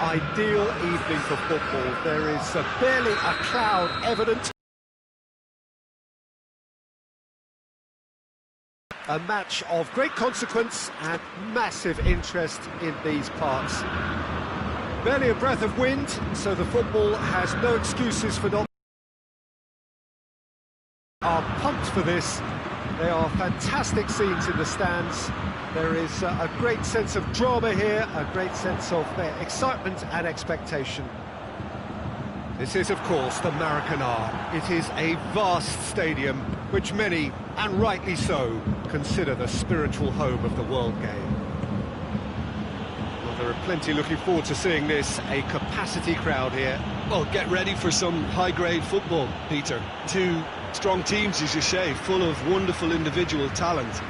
ideal evening for football. There is barely a cloud evident. A match of great consequence and massive interest in these parts. Barely a breath of wind, so the football has no excuses for not... Are pumped for this. They are fantastic scenes in the stands. There is a great sense of drama here, a great sense of excitement and expectation. This is, of course, the Maracanã. It is a vast stadium, which many, and rightly so, consider the spiritual home of the world game. Well, there are plenty looking forward to seeing this, a capacity crowd here. Well, get ready for some high-grade football, Peter. Two strong teams, as you say, full of wonderful individual talent.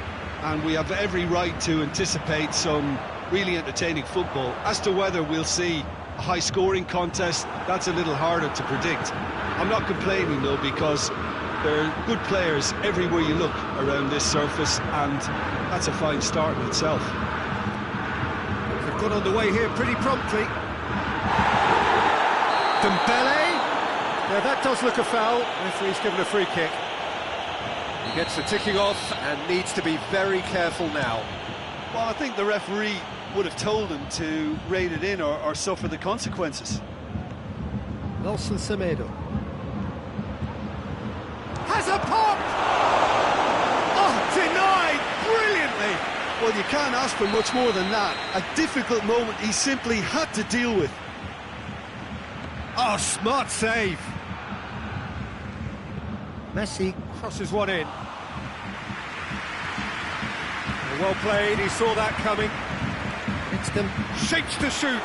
And we have every right to anticipate some really entertaining football. As to whether we'll see a high-scoring contest, that's a little harder to predict. I'm not complaining, though, because there are good players everywhere you look around this surface, and that's a fine start in itself. They've got on the way here pretty promptly. Dembele. Now that does look a foul. Referee's given a free kick. He gets the ticking off and needs to be very careful now. Well, I think the referee would have told him to rate it in or suffer the consequences. Nelson Semedo has a pop! Oh, denied brilliantly! Well, you can't ask for much more than that. A difficult moment he simply had to deal with. Oh, smart save. Messi crosses one in. Well played, he saw that coming. It's them. Shapes to shoot.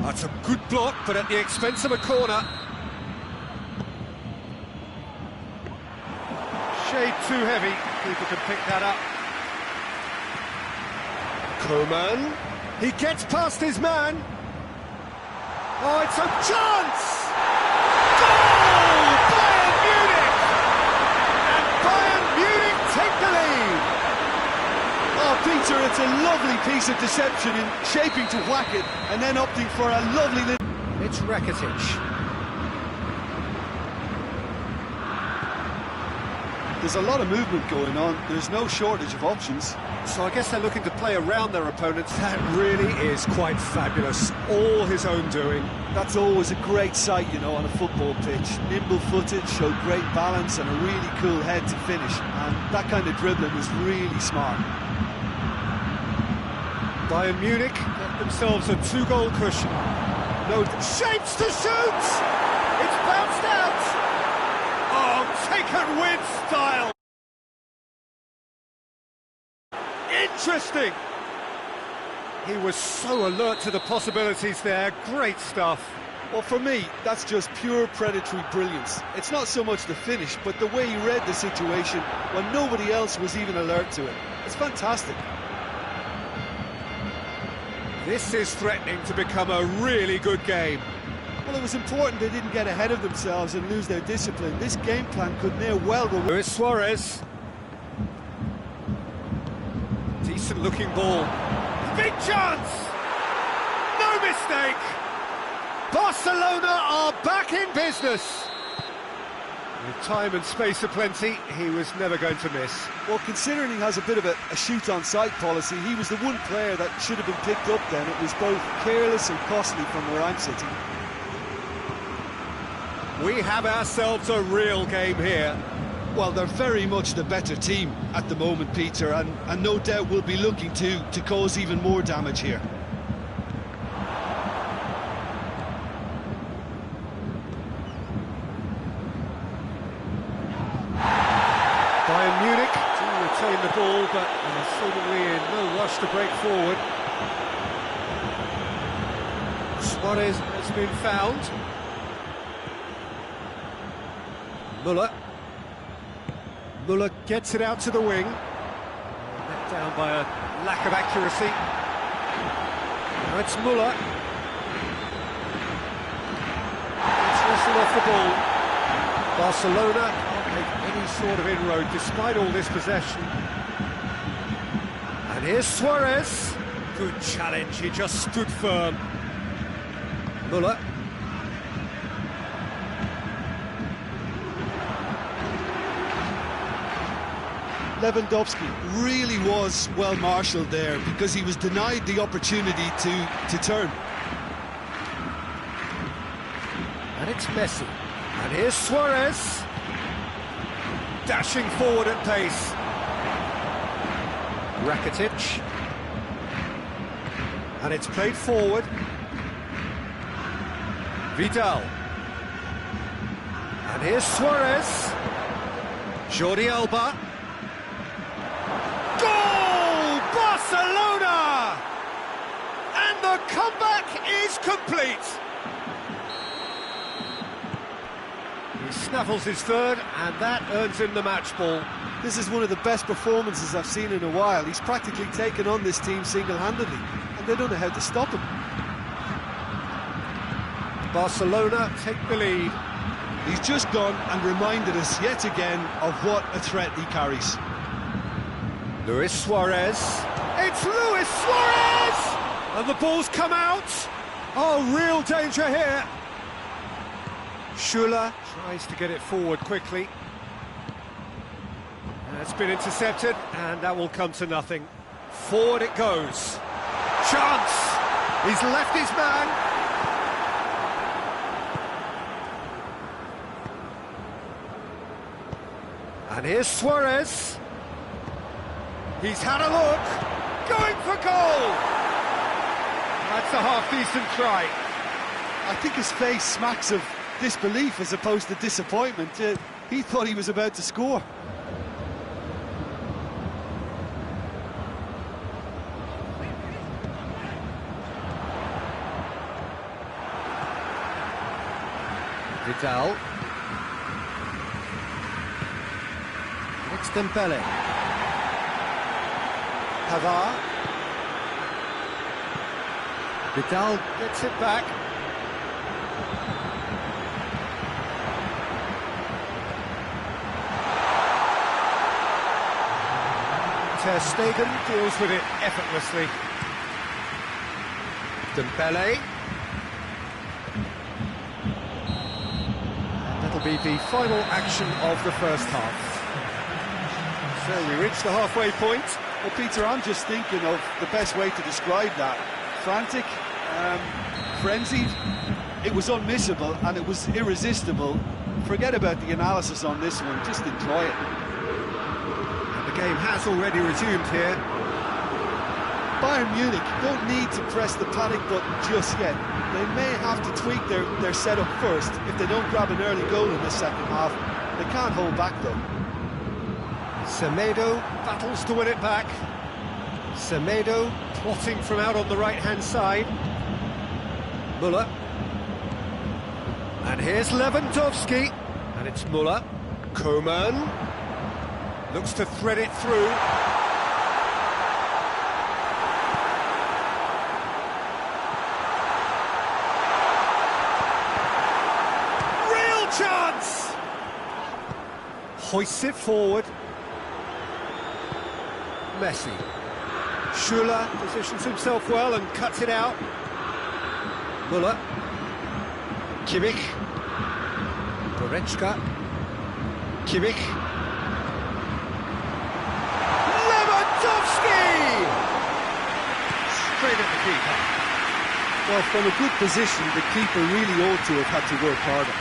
That's a good block, but at the expense of a corner. Shade too heavy. People can pick that up. Coman. He gets past his man. Oh, it's a chance! Goal! Bayern Munich! And Bayern Munich take the lead! Oh, Peter, it's a lovely piece of deception in shaping to whack it and then opting for a lovely little... It's Rakitic. There's a lot of movement going on. There's no shortage of options. So I guess they're looking to play around their opponents. That really is quite fabulous. All his own doing. That's always a great sight, you know, on a football pitch. Nimble-footed, showed great balance and a really cool head to finish. And that kind of dribbling was really smart. Bayern Munich get themselves a 2-goal cushion. No shapes to shoot! It's bounced out! Oh, taken with style! Interesting! He was so alert to the possibilities there. Great stuff. Well, for me, that's just pure predatory brilliance. It's not so much the finish, but the way he read the situation when nobody else was even alert to it. It's fantastic. This is threatening to become a really good game. Well, it was important they didn't get ahead of themselves and lose their discipline. This game plan could near well go... Luis Suarez. Decent looking ball. Big chance! No mistake! Barcelona are back in business. With time and space aplenty, he was never going to miss. Well, considering he has a bit of a shoot-on-sight policy, he was the one player that should have been picked up then. It was both careless and costly from where I'm sitting. We have ourselves a real game here. Well, they're very much the better team at the moment, Peter, and no doubt will be looking to cause even more damage here. Bayern Munich do retain the ball, but are seemingly in no rush to break forward. Suarez has been found. Müller gets it out to the wing. Let down by a lack of accuracy. Now it's Müller. It's wrestled off the ball. Barcelona can't make any sort of inroad despite all this possession. And here's Suarez. Good challenge, he just stood firm. Müller. Lewandowski really was well marshalled there because he was denied the opportunity to turn. And it's Messi. And here's Suarez. Dashing forward at pace. Rakitic. And it's played forward. Vidal. And here's Suarez. Jordi Alba. Goal! Barcelona! And the comeback is complete. He snaffles his third, and that earns him the match ball. This is one of the best performances I've seen in a while. He's practically taken on this team single-handedly, and they don't know how to stop him. Barcelona take the lead. He's just gone and reminded us yet again of what a threat he carries. Luis Suarez. It's Luis Suarez! And the ball's come out. Oh, real danger here. Schuller tries to get it forward quickly. It's been intercepted, and that will come to nothing. Forward it goes. Chance! He's left his man. And here's Suarez. He's had a look. Going for goal! That's a half-decent try. I think his face smacks of disbelief as opposed to disappointment. He thought he was about to score. Vidal. It's Dembele. Pavard. Vidal gets it back. Ter Stegen deals with it effortlessly. Dembele. That'll be the final action of the first half. So we reach the halfway point. Well, Peter, I'm just thinking of the best way to describe that. Frantic, frenzied. It was unmissable and it was irresistible. Forget about the analysis on this one, just enjoy it. And the game has already resumed here. Bayern Munich don't need to press the panic button just yet. They may have to tweak their setup first if they don't grab an early goal in the second half. They can't hold back though. Semedo battles to win it back. Semedo plotting from out on the right-hand side. Müller. And here's Lewandowski. And it's Müller. Koeman. Looks to thread it through. Real chance! Hoists it forward. Messi. Schuller positions himself well and cuts it out. Müller. Kimmich. Goretzka. Kimmich. Lewandowski! Straight at the keeper. Well, from a good position, the keeper really ought to have had to work harder.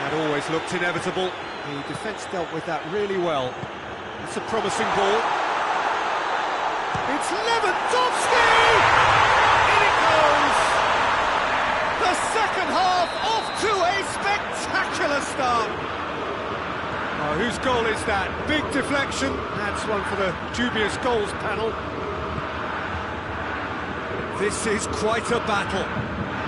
That always looked inevitable. The defence dealt with that really well. It's a promising ball. It's Lewandowski! In it goes! The second half off to a spectacular start. Oh, whose goal is that? Big deflection. That's one for the dubious goals panel. This is quite a battle.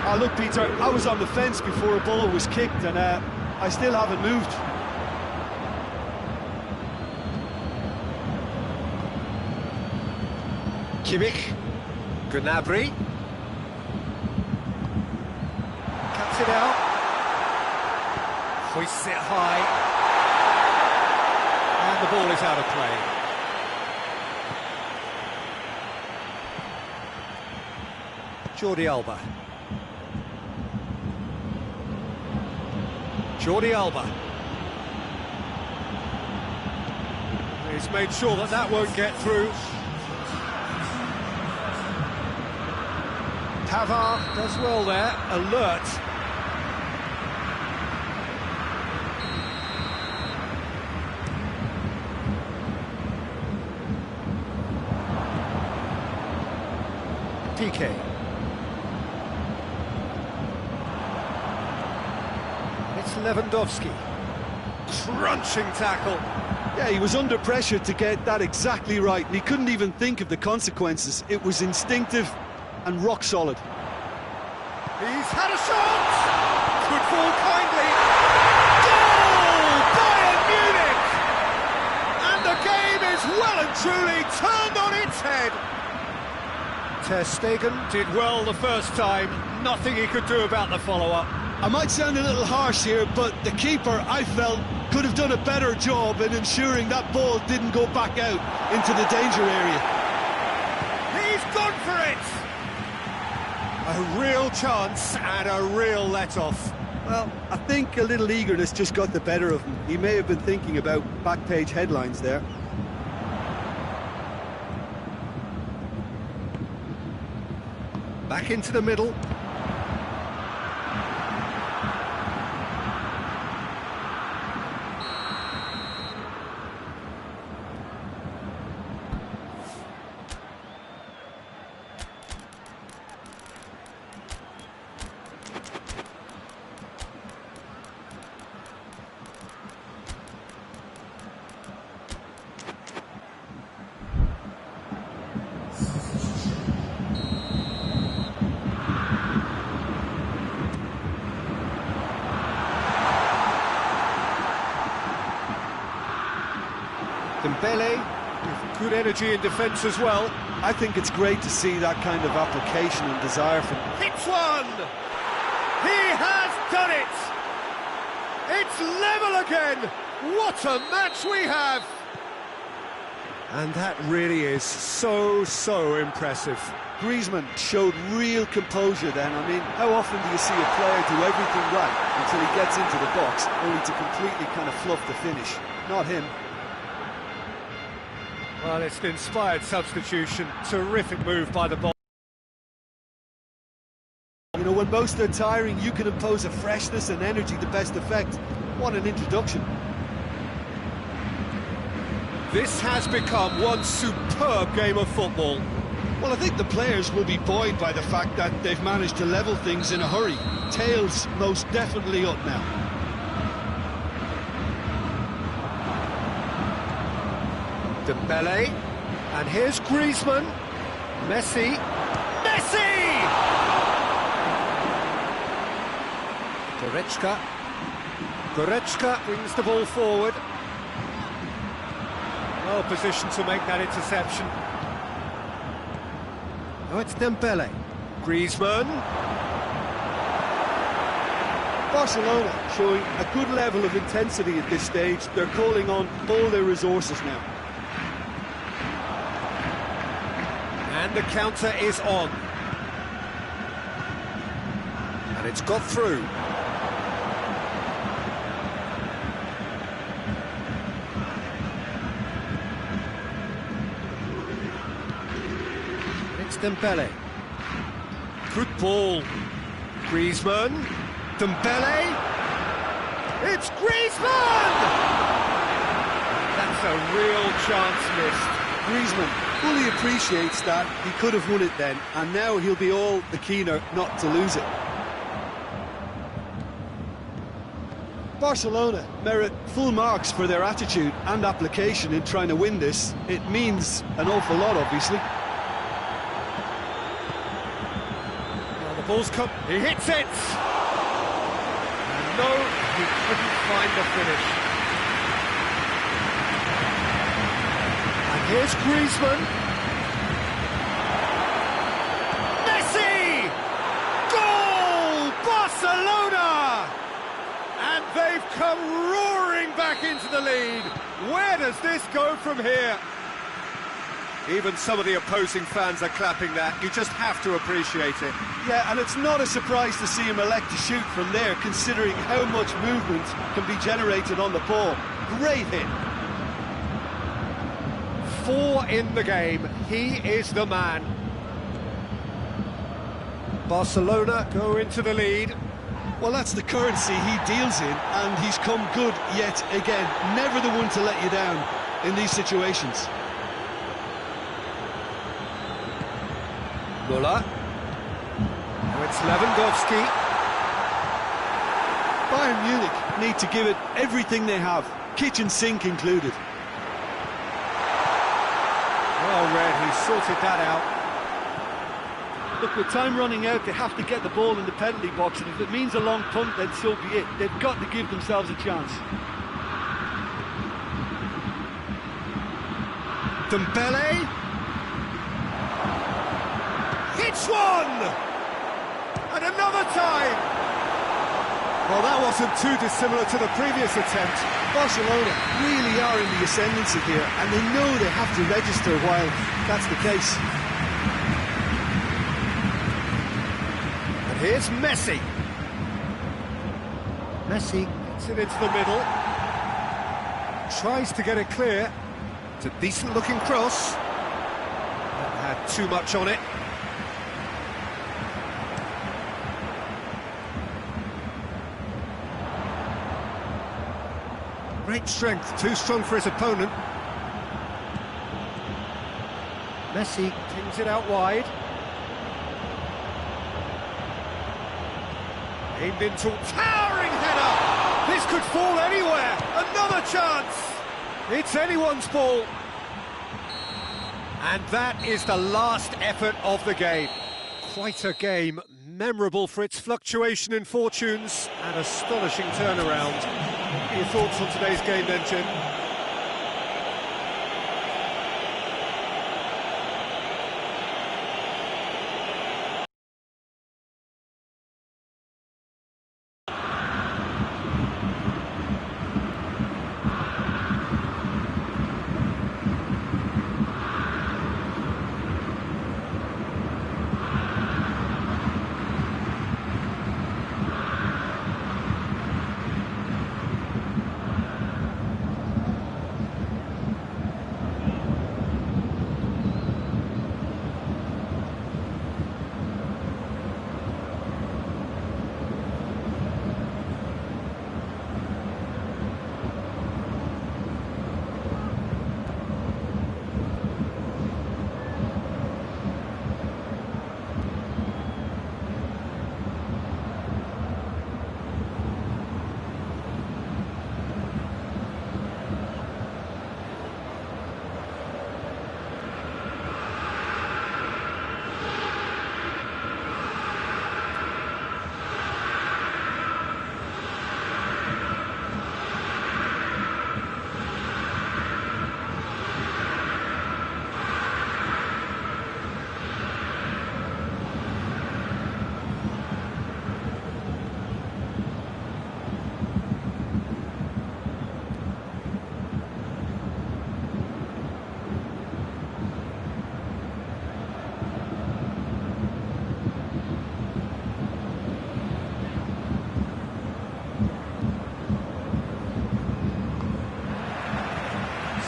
Oh, look, Peter, I was on the fence before a ball was kicked and I still haven't moved. Kimmich, Gnabry, cuts it out. Hoists it high. And the ball is out of play. Jordi Alba. Jordi Alba. He's made sure that that won't get through. Pavard does well there, alert. PK. It's Lewandowski. Crunching tackle. Yeah, he was under pressure to get that exactly right, and he couldn't even think of the consequences. It was instinctive and rock solid. He's had a shot! Could fall kindly. Goal! Bayern Munich! And the game is well and truly turned on its head. Ter Stegen did well the first time. Nothing he could do about the follow-up. I might sound a little harsh here, but the keeper, I felt, could have done a better job in ensuring that ball didn't go back out into the danger area. He's gone for it! A real chance and a real let-off. Well, I think a little eagerness just got the better of him. He may have been thinking about back-page headlines there. Back into the middle. Dembele, with good energy in defence as well. I think it's great to see that kind of application and desire from... Hits one! He has done it! It's level again! What a match we have! And that really is so impressive. Griezmann showed real composure then. I mean, how often do you see a player do everything right until he gets into the box, only to completely kind of fluff the finish? Not him. Well, it's an inspired substitution. Terrific move by the ball. You know, when most are tiring, you can impose a freshness and energy to best effect. What an introduction. This has become one superb game of football. Well, I think the players will be buoyed by the fact that they've managed to level things in a hurry. Tails most definitely up now. Dembele, and here's Griezmann. Messi. Goretzka brings the ball forward. Well positioned to make that interception. Oh, it's Dembele. Griezmann. Barcelona showing a good level of intensity at this stage. They're calling on all their resources now. And the counter is on. And it's got through. It's Dembele. Good ball. Griezmann. Dembele. It's Griezmann! That's a real chance missed. Griezmann fully appreciates that. He could have won it then, and now he'll be all the keener not to lose it. Barcelona merit full marks for their attitude and application in trying to win this. It means an awful lot, obviously. Well, the ball's come. He hits it! And no, he couldn't find the finish. Here's Griezmann. Messi! Goal! Barcelona! And they've come roaring back into the lead. Where does this go from here? Even some of the opposing fans are clapping that. You just have to appreciate it. Yeah, and it's not a surprise to see him elect to shoot from there, considering how much movement can be generated on the ball. Great hit. 4 in the game. He is the man. Barcelona go into the lead. Well, that's the currency he deals in, and he's come good yet again. Never the one to let you down in these situations. Müller. Now it's Lewandowski. Bayern Munich need to give it everything they have, kitchen sink included. Well read, he sorted that out. Look, with time running out, they have to get the ball in the penalty box, and if it means a long punt, then so be it. They've got to give themselves a chance. Dembele. Hits one! And another time! Well, that wasn't too dissimilar to the previous attempt. Barcelona really are in the ascendancy here, and they know they have to register while that's the case. And here's Messi. Messi gets it into the middle. Tries to get it clear. It's a decent-looking cross. That had too much on it. Great strength, too strong for his opponent. Messi pings it out wide. Aimed into towering header! This could fall anywhere! Another chance! It's anyone's ball! And that is the last effort of the game. Quite a game, memorable for its fluctuation in fortunes and astonishing turnaround. What are your thoughts on today's game then, Jim?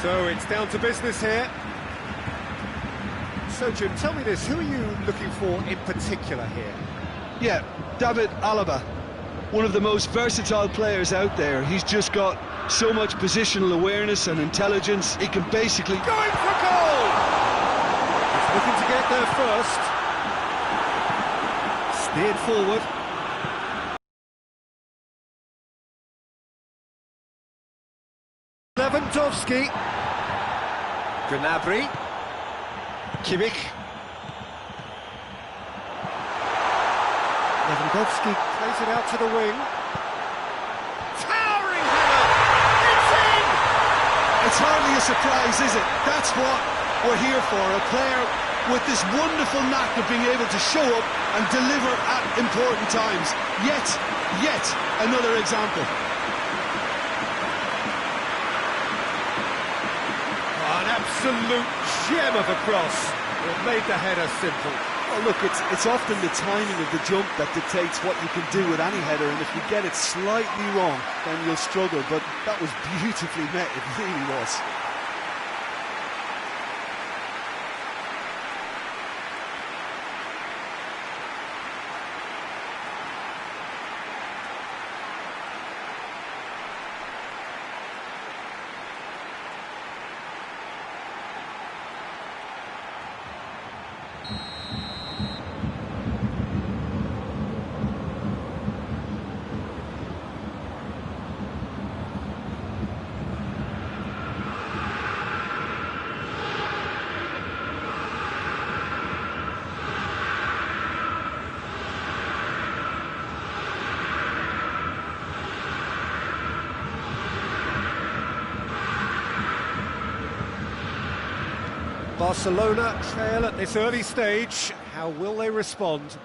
So it's down to business here. So Jim, tell me this, who are you looking for in particular here? Yeah, David Alaba, one of the most versatile players out there. He's just got so much positional awareness and intelligence. He can basically... Going for goal! He's looking to get there first. Steered forward. Lewandowski. Gnabry. Kimmich. Lewandowski plays it out to the wing. Towering header! It's in! It's hardly a surprise, is it? That's what we're here for, a player with this wonderful knack of being able to show up and deliver at important times. Yet another example. absolute gem of a cross. It made the header simple. Well, look, it's often the timing of the jump that dictates what you can do with any header, and if you get it slightly wrong, then you'll struggle, but that was beautifully met, it really was. Barcelona trail at this early stage. How will they respond?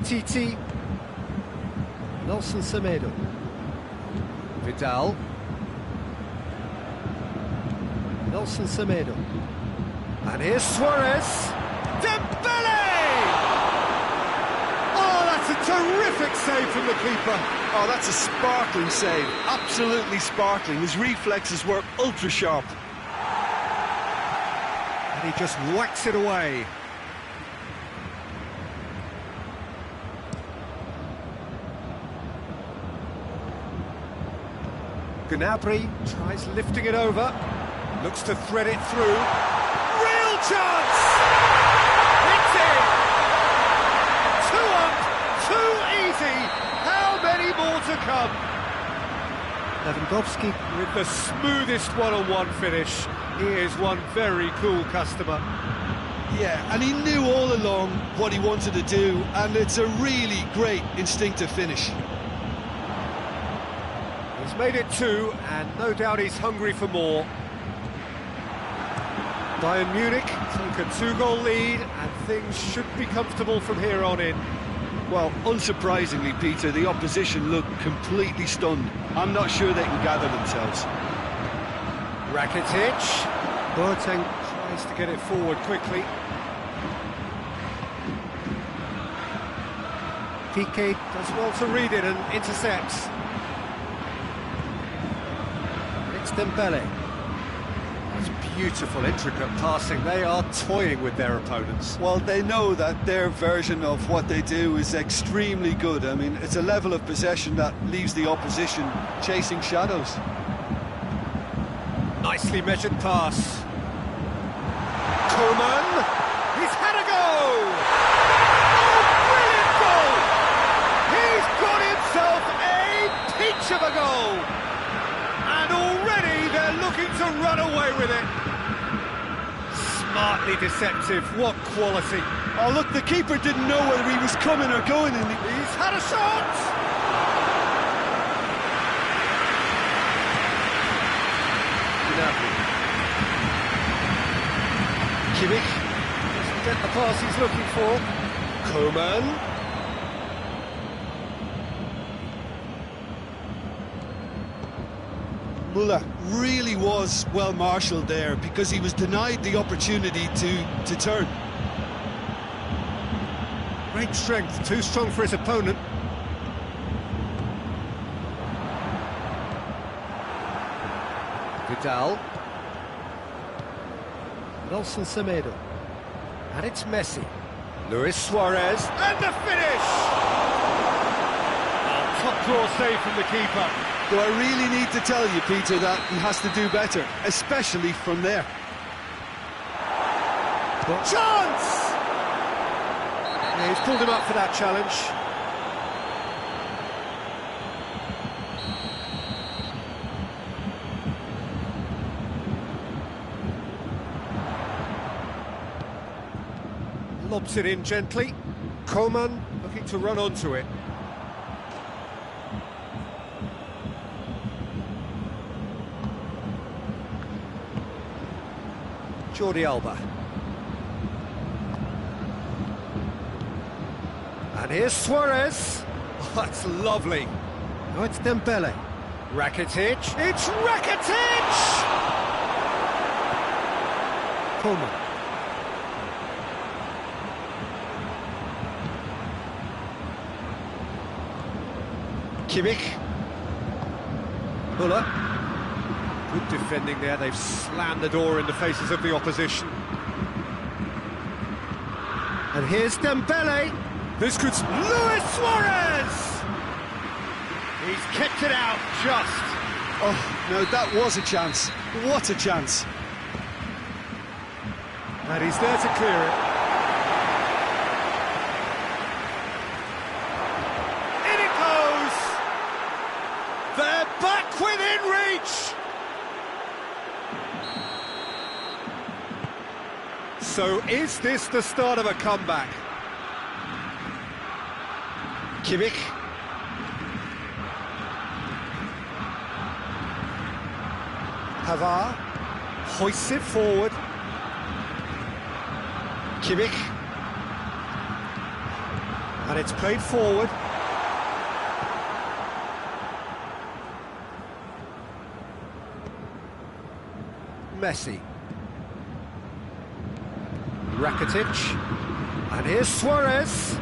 Titi, Nelson Semedo, Vidal, Nelson Semedo, and here's Suarez, Dembele! Oh, that's a terrific save from the keeper. Oh, that's a sparkling save, absolutely sparkling. His reflexes were ultra sharp. And he just whacks it away. Gnabry tries lifting it over, looks to thread it through. Real chance! It's in! 2 up, too easy. How many more to come? Lewandowski with the smoothest one-on-one finish. He is one very cool customer. Yeah, and he knew all along what he wanted to do, and it's a really great instinctive finish. He's made it 2, and no doubt he's hungry for more. Bayern Munich take a 2-goal lead, and things should be comfortable from here on in. Well, unsurprisingly, Peter, the opposition look completely stunned. I'm not sure they can gather themselves. Rakitic. Boateng tries to get it forward quickly. Piqué does well to read it and intercepts. It's Dembele. That's beautiful, intricate passing. They are toying with their opponents. Well, they know that their version of what they do is extremely good. I mean, it's a level of possession that leaves the opposition chasing shadows. Nicely measured pass. Koeman, he's had a go! Oh, brilliant goal! He's got himself a peach of a goal! And already they're looking to run away with it. Smartly deceptive, what quality. Oh, look, the keeper didn't know whether he was coming or going, and He's had a shot! Kimmich doesn't get the pass he's looking for. Koeman. Muller really was well marshalled there because he was denied the opportunity to turn. Great strength, too strong for his opponent. Vidal. Nelson Semedo. And it's Messi. Luis Suarez. And the finish! Oh, top draw save from the keeper. Do I really need to tell you, Peter, that he has to do better, especially from there? Chance! Yeah, he's pulled him up for that challenge. Lobs it in gently. Koeman looking to run onto it. Jordi Alba. And here's Suarez. Oh, that's lovely. Now it's Dembele. Rakitic. It's Rakitic! Koeman. Kimmich. Muller. Good defending there, they've slammed the door in the faces of the opposition. And here's Dembele. This could... Luis Suarez! He's kicked it out, just. Oh, no, that was a chance. What a chance. And he's there to clear it. In it goes! They're back within reach! So is this the start of a comeback? Kimmich. Havard hoists it forward. Kimmich. And it's played forward. Messi. Rakitic. And here's Suarez.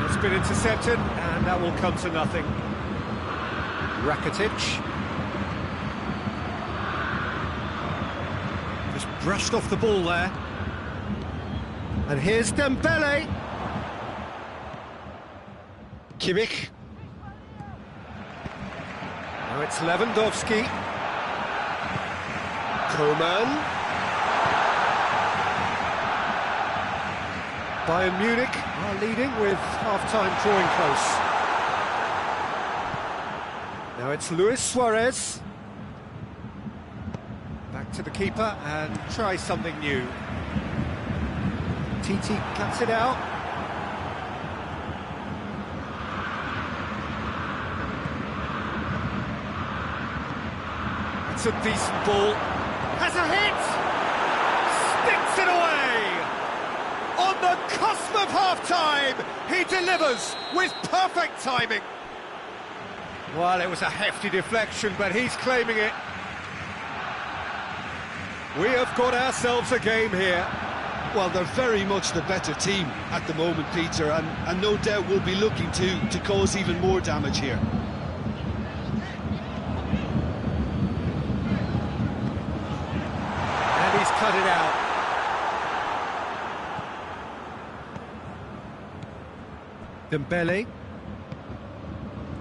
It's been intercepted, and that will come to nothing. Rakitic. Just brushed off the ball there. And here's Dembele. Kimmich. Now it's Lewandowski. Koeman. Bayern Munich are leading with half-time drawing close. Now it's Luis Suarez. Back to the keeper and try something new. Titi cuts it out. It's a decent ball. Has a hit! Sticks it away! On the cusp of half-time, he delivers with perfect timing. Well, it was a hefty deflection, but he's claiming it. We have got ourselves a game here. Well, they're very much the better team at the moment, Peter, and no doubt will be looking to cause even more damage here. And he's cut it out. Dembele.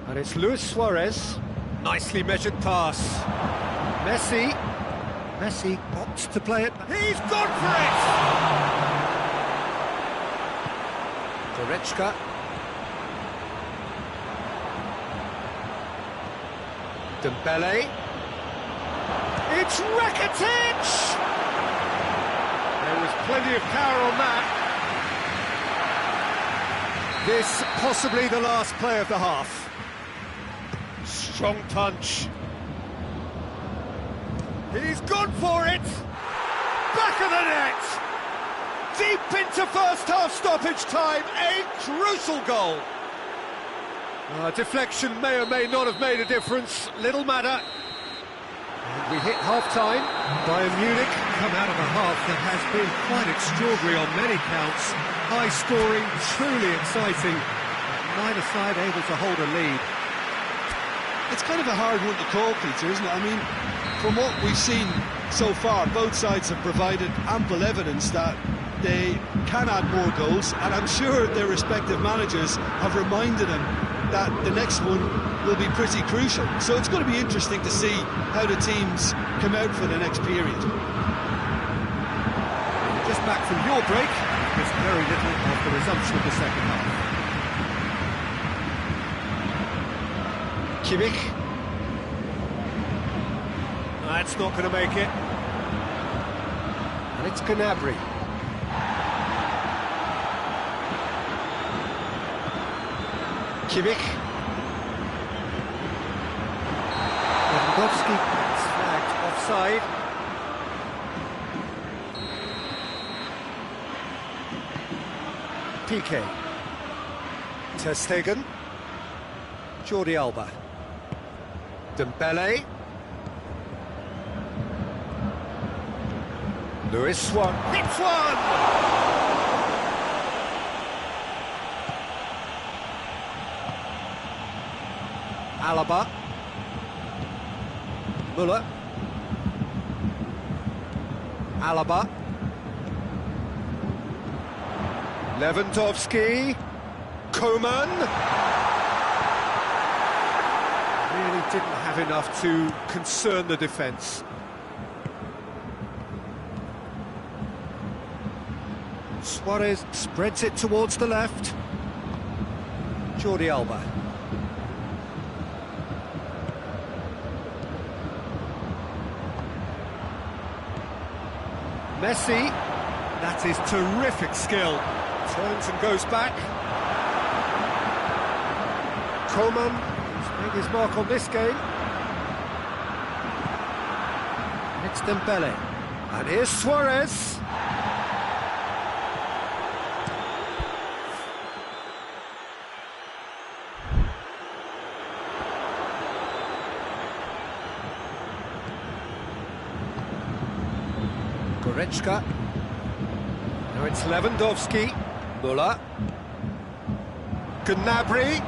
And it's Luis Suarez. Nicely measured pass. Messi opts to play it. He's gone for it! Goretzka. Dembele. It's Rakitic! There was plenty of power on that. This possibly the last play of the half. Strong punch. He's gone for it! Back of the net! Deep into first half stoppage time, a crucial goal. Deflection may or may not have made a difference, little matter. And we hit half-time. Bayern Munich come out of a half that has been quite extraordinary on many counts. High-scoring, truly exciting. Neither side able to hold a lead. It's kind of a hard one to call, Peter, isn't it? I mean, from what we've seen so far, both sides have provided ample evidence that they can add more goals, and I'm sure their respective managers have reminded them that the next one will be pretty crucial. So it's going to be interesting to see how the teams come out for the next period. Just back from your break, there's very little of the resumption of the second half. Kimmich. That's not going to make it. And it's Gnabry. Kimmich. Lewandowski is flagged offside. Piqué. Ter Stegen. Jordi Alba. Dembele. Luis Suarez. Hits one! Alaba. Müller. Alaba. Lewandowski. Koeman. Really didn't have enough to concern the defence. Suarez spreads it towards the left. Jordi Alba. Messi. That is terrific skill. Turns and goes back. Koeman, who's made his mark on this game. It's Dembele. And here's Suarez. Goretzka. Now it's Lewandowski. Müller. Gnabry.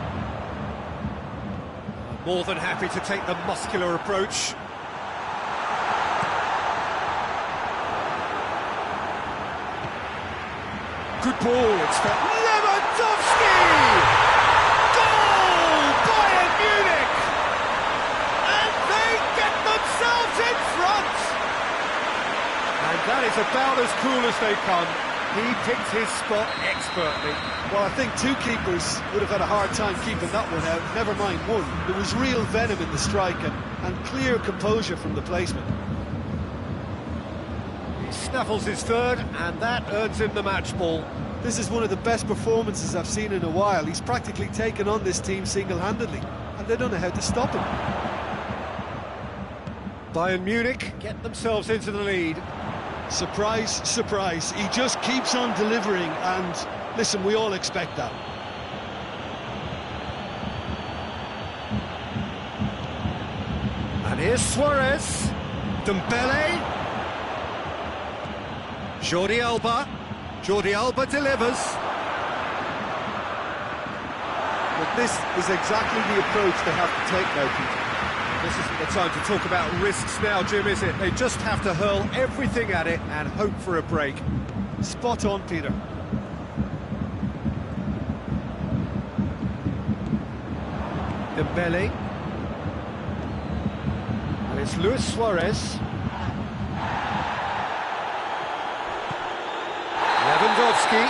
More than happy to take the muscular approach. Good ball, it's for Lewandowski! Goal! Bayern Munich! And they get themselves in front! And that is about as cool as they come. He picked his spot expertly. Well, I think two keepers would have had a hard time keeping that one out, never mind one. There was real venom in the strike and clear composure from the placement. He snaffles his third, and that earns him the match ball. This is one of the best performances I've seen in a while. He's practically taken on this team single-handedly, and they don't know how to stop him. Bayern Munich get themselves into the lead. Surprise, surprise. He just keeps on delivering, and listen, we all expect that. And here's Suarez. Dembele. Jordi Alba. Jordi Alba delivers. But this is exactly the approach they have to take now, Peter. This isn't the time to talk about risks now, Jim, is it? They just have to hurl everything at it and hope for a break. Spot on, Peter. Dembele. And It's Luis Suarez. Lewandowski.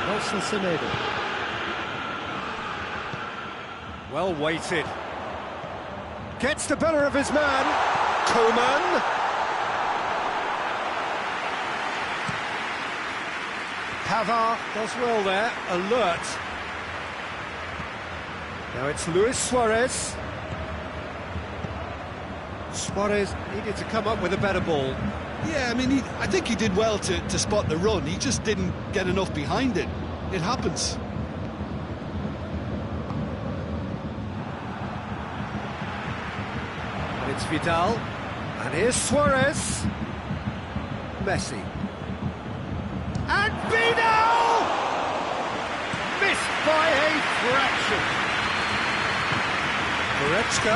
Nelson Semedo. Well weighted. Gets the better of his man. Koeman. Pavard does well there. Alert. Now it's Luis Suarez. Suarez needed to come up with a better ball. Yeah, I mean, I think he did well to spot the run. He just didn't get enough behind it. It happens. And it's Vidal. And here's Suarez. Messi. And Vidal! Missed by a fraction. Goretzka.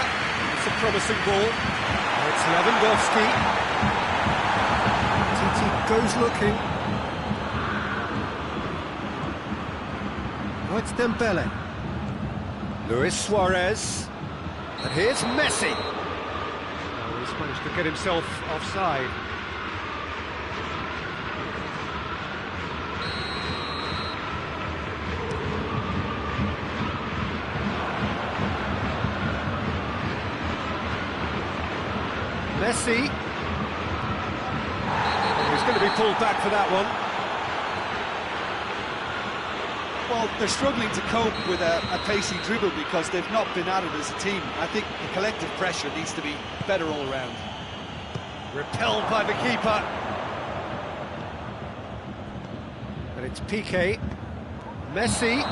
It's a promising ball. Now it's Lewandowski. Titi goes looking. Now it's Dembele. Luis Suarez. And here's Messi. Oh, he's managed to get himself offside. Messi. He's going to be pulled back for that one. Well, they're struggling to cope with a pacey dribble because they've not been at it as a team. I think the collective pressure needs to be better all round. Repelled by the keeper. And it's Piqué. Messi.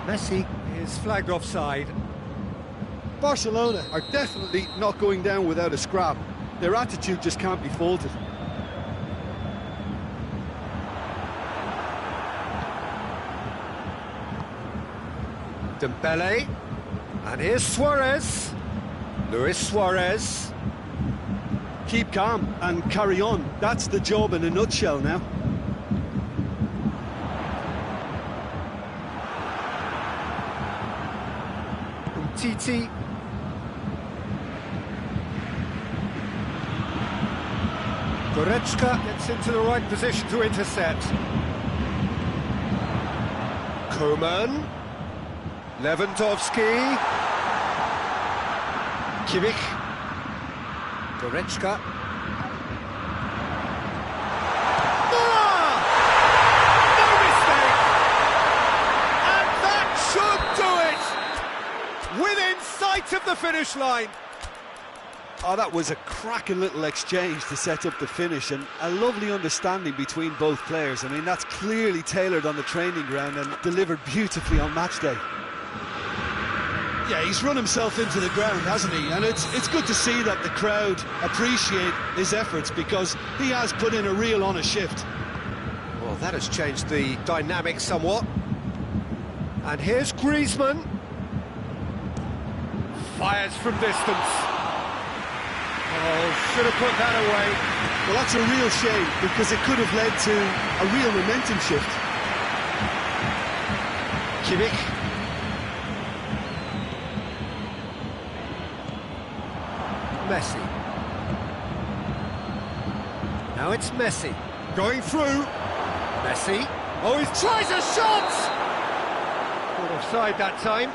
Messi is flagged offside. Barcelona are definitely not going down without a scrap. Their attitude just can't be faulted. Dembele. And here's Suarez. Luis Suarez. Keep calm and carry on. That's the job in a nutshell now. Titi. Goretzka gets into the right position to intercept. Koeman. Lewandowski. Kimmich. Goretzka. Ah! No mistake! And that should do it! Within sight of the finish line. Oh, that was a cracking little exchange to set up the finish, and a lovely understanding between both players. I mean, that's clearly tailored on the training ground and delivered beautifully on match day. Yeah, he's run himself into the ground, hasn't he? And it's good to see that the crowd appreciate his efforts, because he has put in a real honest shift. Well, that has changed the dynamic somewhat. And here's Griezmann. Fires from distance. Oh, should have put that away. Well, that's a real shame, because it could have led to a real momentum shift. Kimmich. Messi. Now it's Messi. Going through. Messi. Oh, he tries a shot! Caught offside that time.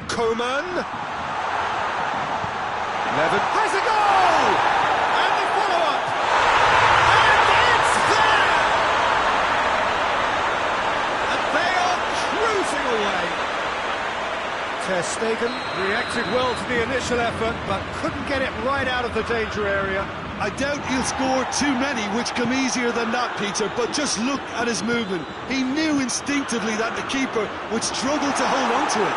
Koeman. Levin has a goal! And the follow-up! And it's there! And they are cruising away. Ter Stegen reacted well to the initial effort, but couldn't get it right out of the danger area. I doubt he'll score too many, which come easier than that, Peter, but just look at his movement. He knew instinctively that the keeper would struggle to hold on to it.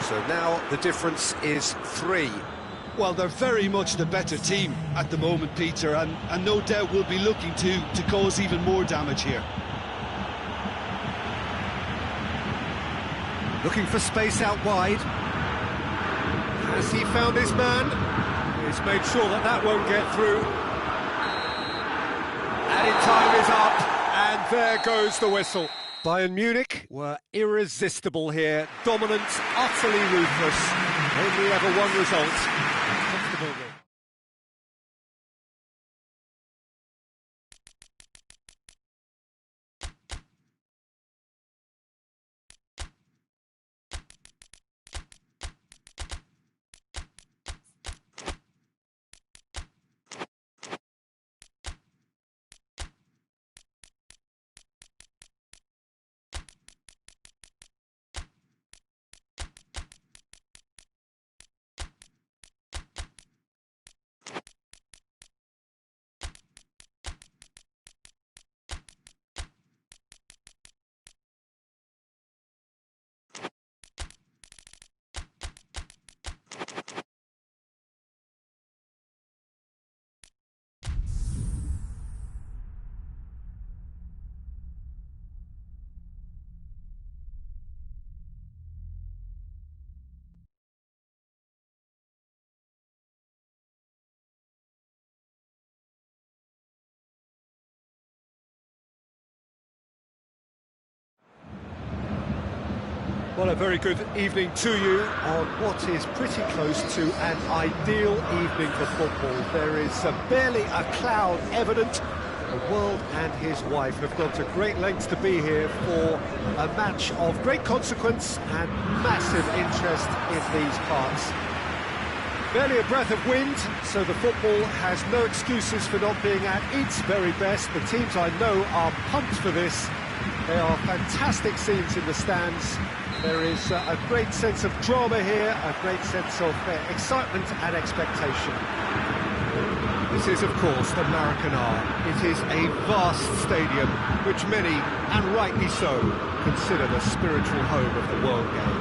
So now the difference is 3. Well, they're very much the better team at the moment, Peter, and no doubt will be looking to cause even more damage here. Looking for space out wide. Has he found his man? He's made sure that that won't get through. Added time is up, and there goes the whistle. Bayern Munich were irresistible here, dominant, utterly ruthless. Only ever one result. Comfortable win. Well, a very good evening to you on what is pretty close to an ideal evening for football. There is barely a cloud evident. The world and his wife have gone to great lengths to be here for a match of great consequence and massive interest in these parts. Barely a breath of wind, so the football has no excuses for not being at its very best. The teams I know are pumped for this. There are fantastic scenes in the stands. There is a great sense of drama here, a great sense of excitement and expectation. This is, of course, the Maracanã. It is a vast stadium, which many, and rightly so, consider the spiritual home of the world game.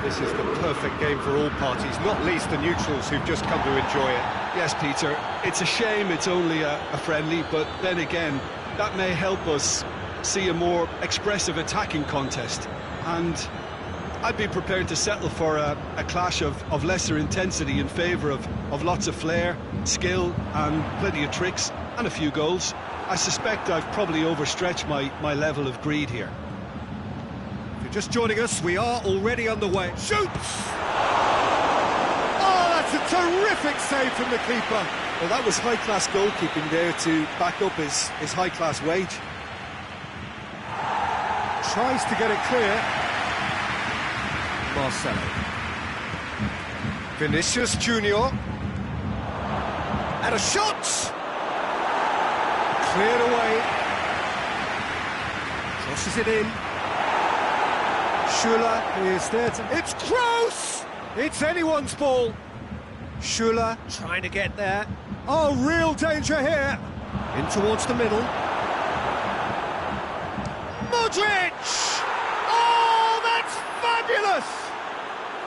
This is the perfect game for all parties, not least the neutrals who've just come to enjoy it. Yes, Peter, it's a shame it's only a friendly, but then again, that may help us see a more expressive attacking contest, and I'd be prepared to settle for a clash of lesser intensity in favour of lots of flair, skill and plenty of tricks and a few goals. I suspect I've probably overstretched my level of greed here. If you're just joining us, we are already underway. Shoots! Oh, that's a terrific save from the keeper. Well, that was high-class goalkeeping there to back up his high-class wage. Tries to get it clear. Marcelo. Vinicius Junior. And a shot! Cleared away. Crosses it in. Schuller is there to... It's Kroos! It's anyone's ball. Schuller trying to get there. Oh, real danger here. In towards the middle. Modric! Oh, that's fabulous!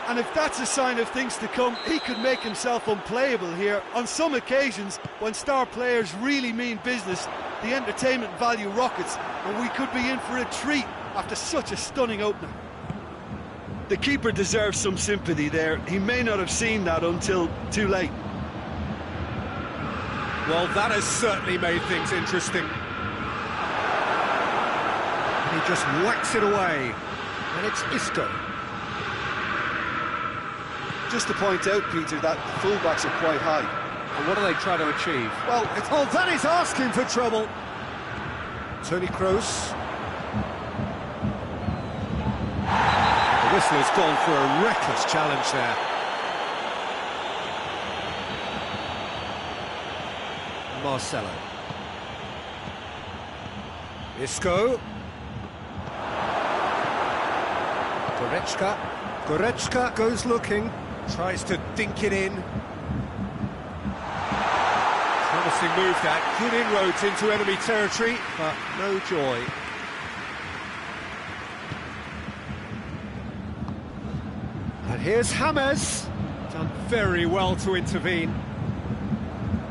And if that's a sign of things to come, he could make himself unplayable here. On some occasions, when star players really mean business, the entertainment value rockets, and we could be in for a treat after such a stunning opener. The keeper deserves some sympathy there. He may not have seen that until too late. Well, that has certainly made things interesting. He just whacks it away, and it's Isco. Just to point out, Peter, that the fullbacks are quite high. And what are they trying to achieve? Well, oh, that is asking for trouble. Toni Kroos. The whistle has gone for a reckless challenge there. Marcelo. Isco. Goretzka goes looking, tries to dink it in. Promising move that, good inroads into enemy territory, but no joy. And here's James, done very well to intervene.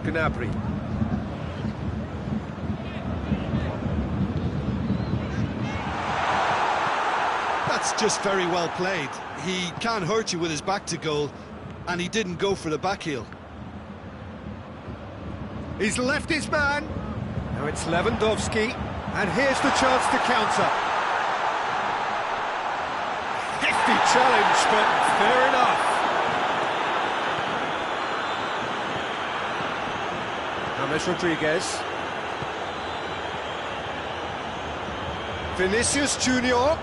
Gnabry. That's just very well played. He can't hurt you with his back to goal, and he didn't go for the back heel. He's left his man. Now it's Lewandowski, and here's the chance to counter. Hefty challenge, but fair enough. James Rodriguez. Vinicius Junior.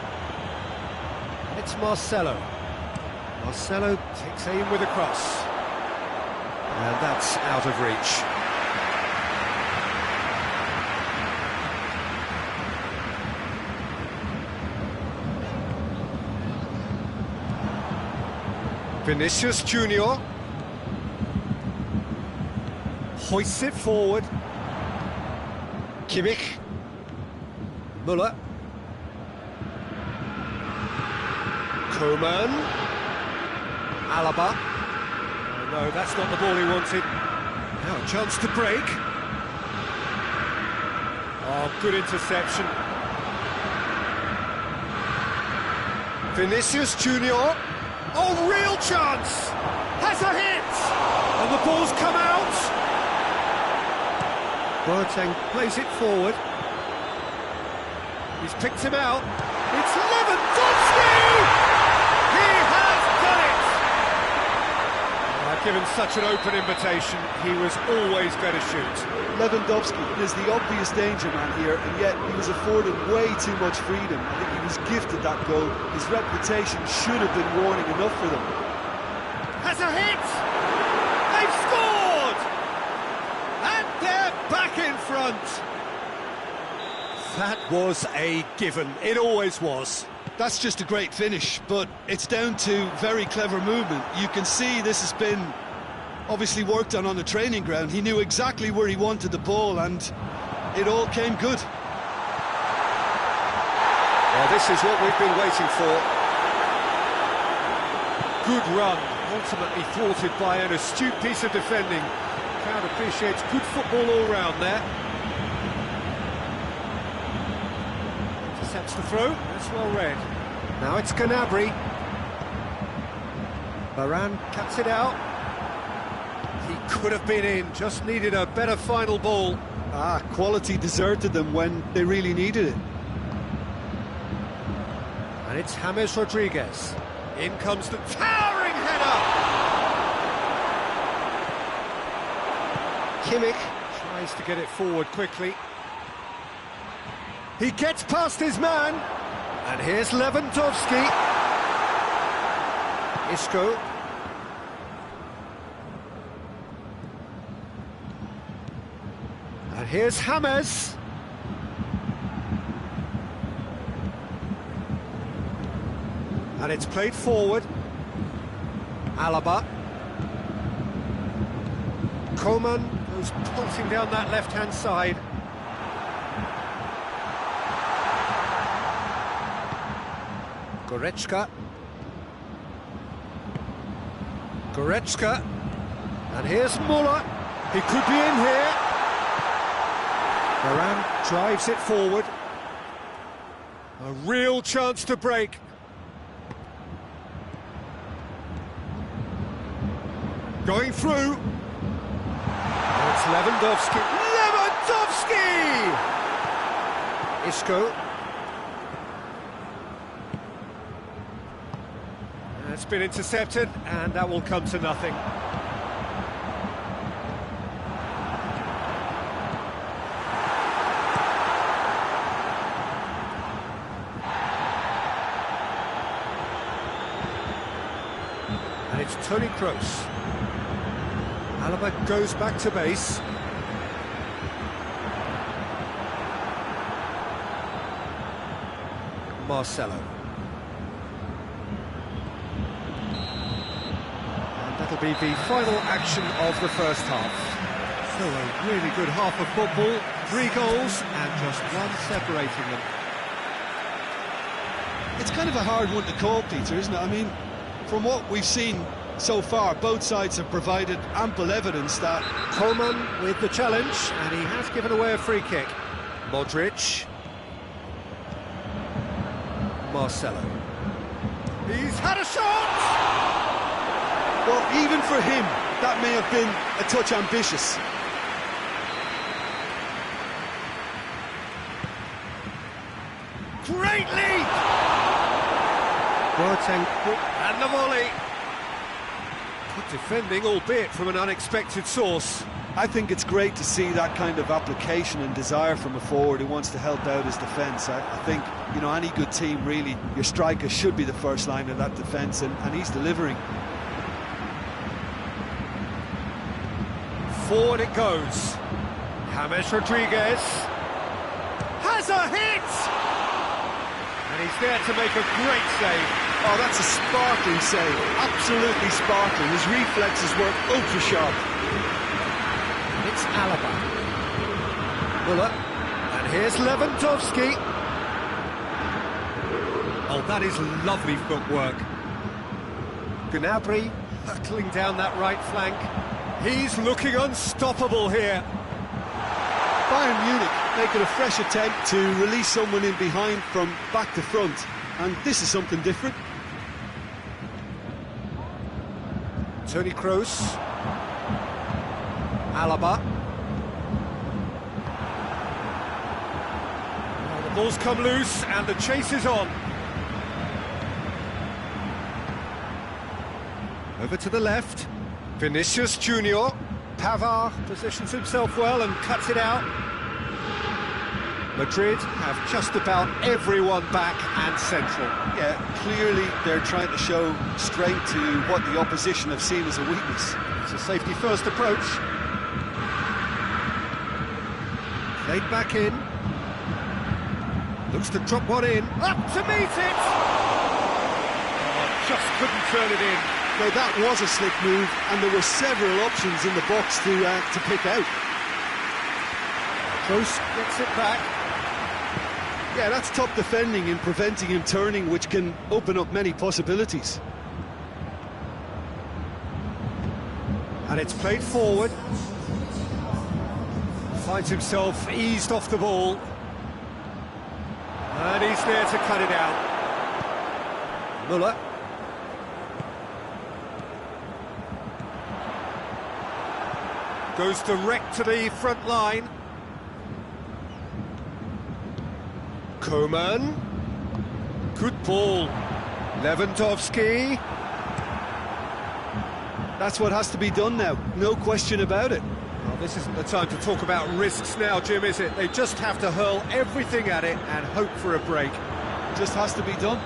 It's Marcelo. Marcelo takes aim with a cross. And that's out of reach. Vinicius Junior hoists it forward. Kimmich. Müller. Coman. Alaba. Oh, no, that's not the ball he wanted. Now a chance to break. Oh, good interception. Vinicius Junior. Oh, real chance! Has a hit! And the ball's come out! Boateng plays it forward. He's picked him out. It's Lewandowski! He has done it! I've given such an open invitation, he was always going to shoot. Lewandowski is the obvious danger man here, and yet he was afforded way too much freedom. I think he was gifted that goal. His reputation should have been warning enough for them. Has a hit! They've scored! And they're back in front! That was a given. It always was. That's just a great finish, but it's down to very clever movement. You can see this has been obviously worked on the training ground. He knew exactly where he wanted the ball, and it all came good. Well, this is what we've been waiting for. Good run, ultimately thwarted by an astute piece of defending. The crowd appreciates good football all round there. Intercepts the throw, that's well read. Now it's Gnabry. Varane cuts it out. He could have been in, just needed a better final ball. Quality deserted them when they really needed it. And it's James Rodriguez. In comes the towering header! Kimmich tries to get it forward quickly. He gets past his man. And here's Lewandowski. Isco. And here's James. And it's played forward. Alaba. Coman goes pulsing down that left-hand side. Goretzka. Goretzka. And here's Müller. He could be in here. Varane drives it forward. A real chance to break. Going through. And it's Lewandowski. Lewandowski! Isco. It's been intercepted, and that will come to nothing. And it's Toni Kroos. Alaba goes back to base. Marcelo. And that'll be the final action of the first half. So a really good half of football, 3 goals and just one separating them. It's kind of a hard one to call, Peter, isn't it? I mean, from what we've seen so far, both sides have provided ample evidence that... Coleman with the challenge, and he has given away a free kick. Modric. Marcelo. He's had a shot! Well, even for him, that may have been a touch ambitious. Great lead! Boateng, and the volley. Good defending, albeit from an unexpected source. I think it's great to see that kind of application and desire from a forward who wants to help out his defence. I think, you know, any good team, really, your striker should be the first line of that defence, and he's delivering. Forward it goes. James Rodriguez has a hit! And he's there to make a great save. Oh, that's a sparkling save. Absolutely sparkling. His reflexes were ultra-sharp. It's Alaba. Muller. And here's Lewandowski. Oh, that is lovely footwork. Gnabry hurtling down that right flank. He's looking unstoppable here. Bayern Munich making a fresh attempt to release someone in behind from back to front, and this is something different. Toni Kroos. Alaba. Well, the ball's come loose and the chase is on. Over to the left. Vinicius Junior. Pavard positions himself well and cuts it out. Madrid have just about everyone back and central. Yeah, clearly they're trying to show strength to what the opposition have seen as a weakness. It's a safety-first approach. Played back in. Looks to drop one in. Up to meet it! Oh, just couldn't turn it in. Now that was a slick move, and there were several options in the box to pick out. Kroos gets it back. Yeah, that's top defending in preventing him turning, which can open up many possibilities. And it's played forward. Finds himself eased off the ball. And he's there to cut it out. Muller. Goes direct to the front line. Coman. Good ball. Lewandowski. That's what has to be done now, no question about it. Well, this isn't the time to talk about risks now, Jim, is it? They just have to hurl everything at it and hope for a break. It just has to be done.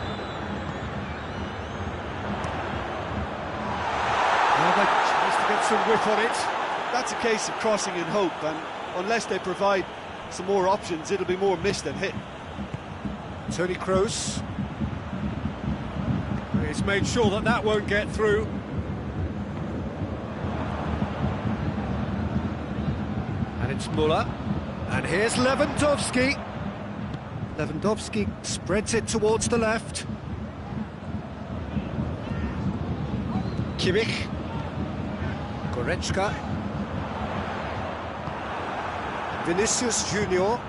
Well, they tries to get some whip on it. That's a case of crossing in hope, and unless they provide some more options, it'll be more miss than hit. Toni Kroos. He's made sure that that won't get through. And it's Muller. And here's Lewandowski. Lewandowski spreads it towards the left. Kimmich. Goretzka. Vinicius Junior.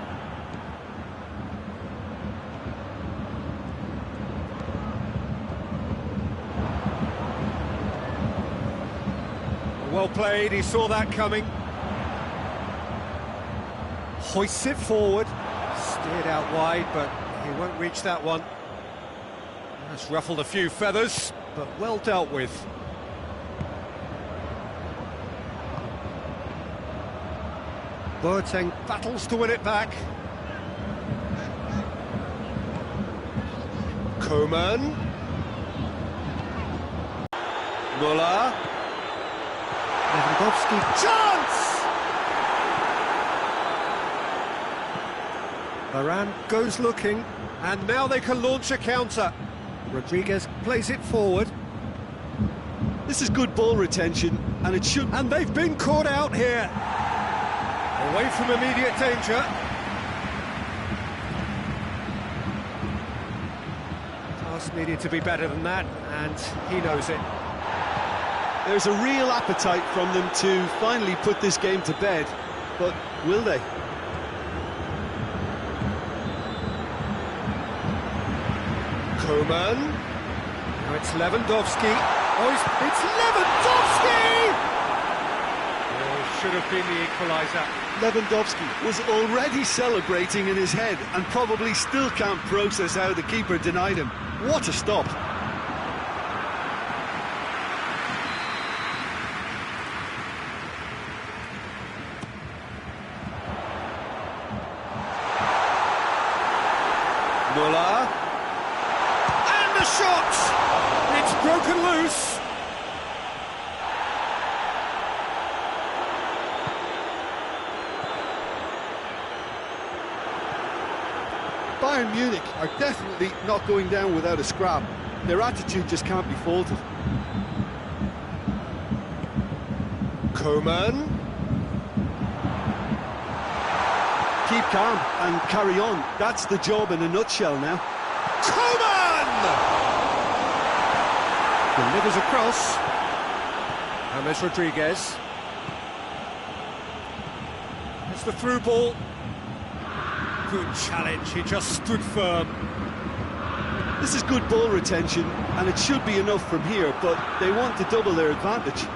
Well played, he saw that coming. Hoists it forward. Steered out wide, but he won't reach that one. That's ruffled a few feathers, but well dealt with. Boateng battles to win it back. Coman. Muller. Lewandowski. Chance! Varane goes looking, and now they can launch a counter. Rodriguez plays it forward. This is good ball retention, and it should... And they've been caught out here. Away from immediate danger. Pass needed to be better than that, and he knows it. There's a real appetite from them to finally put this game to bed, but will they? Koeman. Now it's Lewandowski. Oh, it's Lewandowski! Oh, should have been the equaliser. Lewandowski was already celebrating in his head and probably still can't process how the keeper denied him. What a stop! Muller. And the shot! It's broken loose. Bayern Munich are definitely not going down without a scrap. Their attitude just can't be faulted. Koeman. Keep calm and carry on. That's the job in a nutshell now. Koeman! Delivers across. James Rodriguez. It's the through ball. Good challenge, he just stood firm. This is good ball retention, and it should be enough from here, but they want to double their advantage.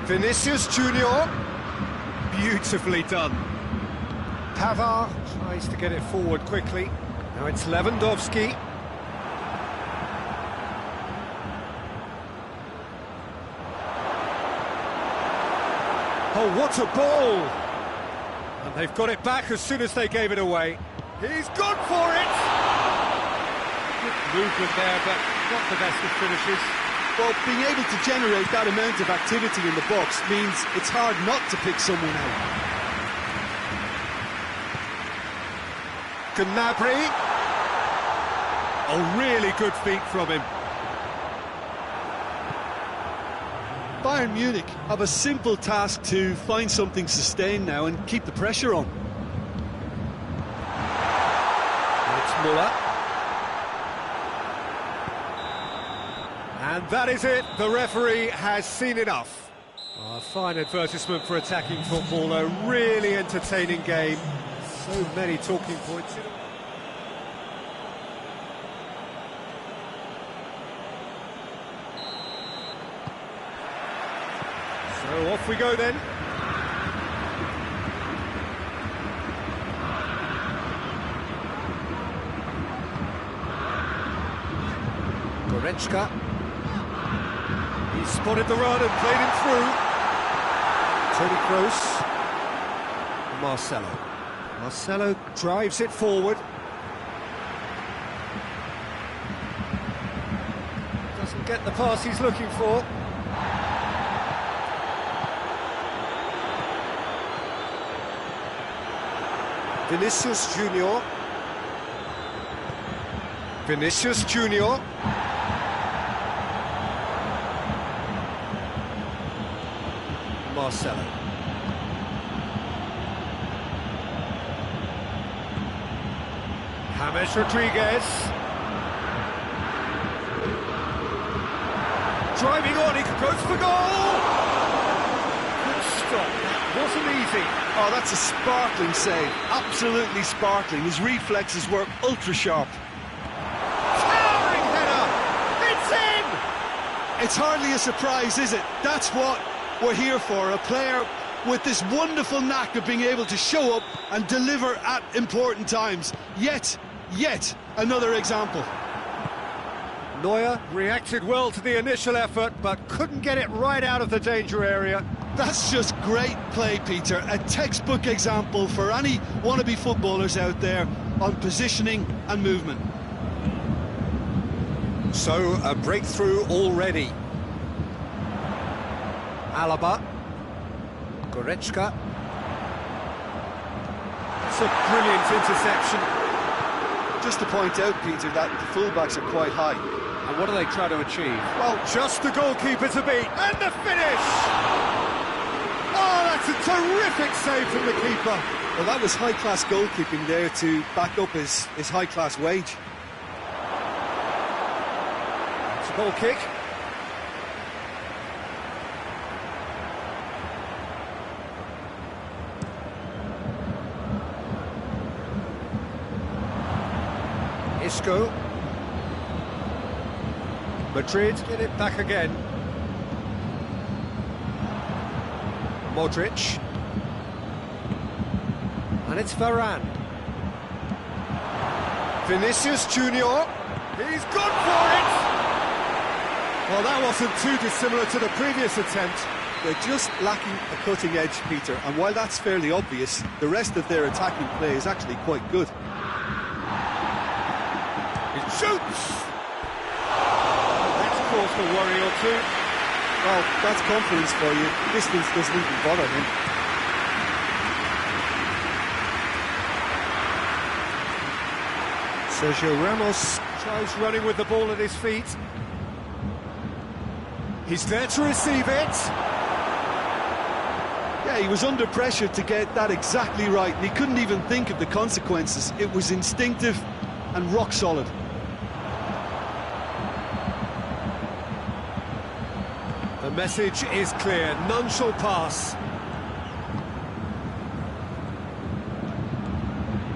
Vinicius Junior. Beautifully done. Pavard tries to get it forward quickly. Now it's Lewandowski. Oh, what a ball! And they've got it back as soon as they gave it away. He's gone for it! Good movement there, but not the best of finishes. Well, being able to generate that amount of activity in the box means it's hard not to pick someone out. Gnabry. Oh, really good feet from him. Bayern Munich have a simple task to find something sustained now and keep the pressure on. And it's Muller. And that is it. The referee has seen enough. A fine advertisement for attacking football. A really entertaining game. So many talking points. So off we go then. Goretzka. He spotted the run and played him through. Toni Kroos. Marcelo. Marcelo drives it forward. Doesn't get the pass he's looking for. Vinicius Junior. Vinicius Junior. Marcelo. James Rodriguez. Driving on, he goes for goal! Good stop, that wasn't easy. Oh, that's a sparkling save. Absolutely sparkling. His reflexes were ultra sharp. Towering header! It's in! It's hardly a surprise, is it? That's what we're here for. A player with this wonderful knack of being able to show up and deliver at important times. Yet another example. Neuer reacted well to the initial effort, but couldn't get it right out of the danger area. That's just great play, Peter. A textbook example for any wannabe footballers out there on positioning and movement. So, a breakthrough already. Alaba. Goretzka. It's a brilliant interception. Just to point out, Peter, that the fullbacks are quite high. And what do they try to achieve? Well, just the goalkeeper to beat. And the finish! Oh, that's a terrific save from the keeper. Well, that was high-class goalkeeping there to back up his high-class wage. a goal kick. Isco. Madrid get it back again. Modric. And it's Varane. Vinicius Junior. He's gone for it! Well, that wasn't too dissimilar to the previous attempt. They're just lacking a cutting edge, Peter, and while that's fairly obvious, the rest of their attacking play is actually quite good. It shoots! That's caused a worry or two. Well, that's confidence for you. Distance doesn't even bother him. Sergio Ramos tries running with the ball at his feet. He's there to receive it. Yeah, he was under pressure to get that exactly right, and he couldn't even think of the consequences. It was instinctive and rock solid. The message is clear, none shall pass.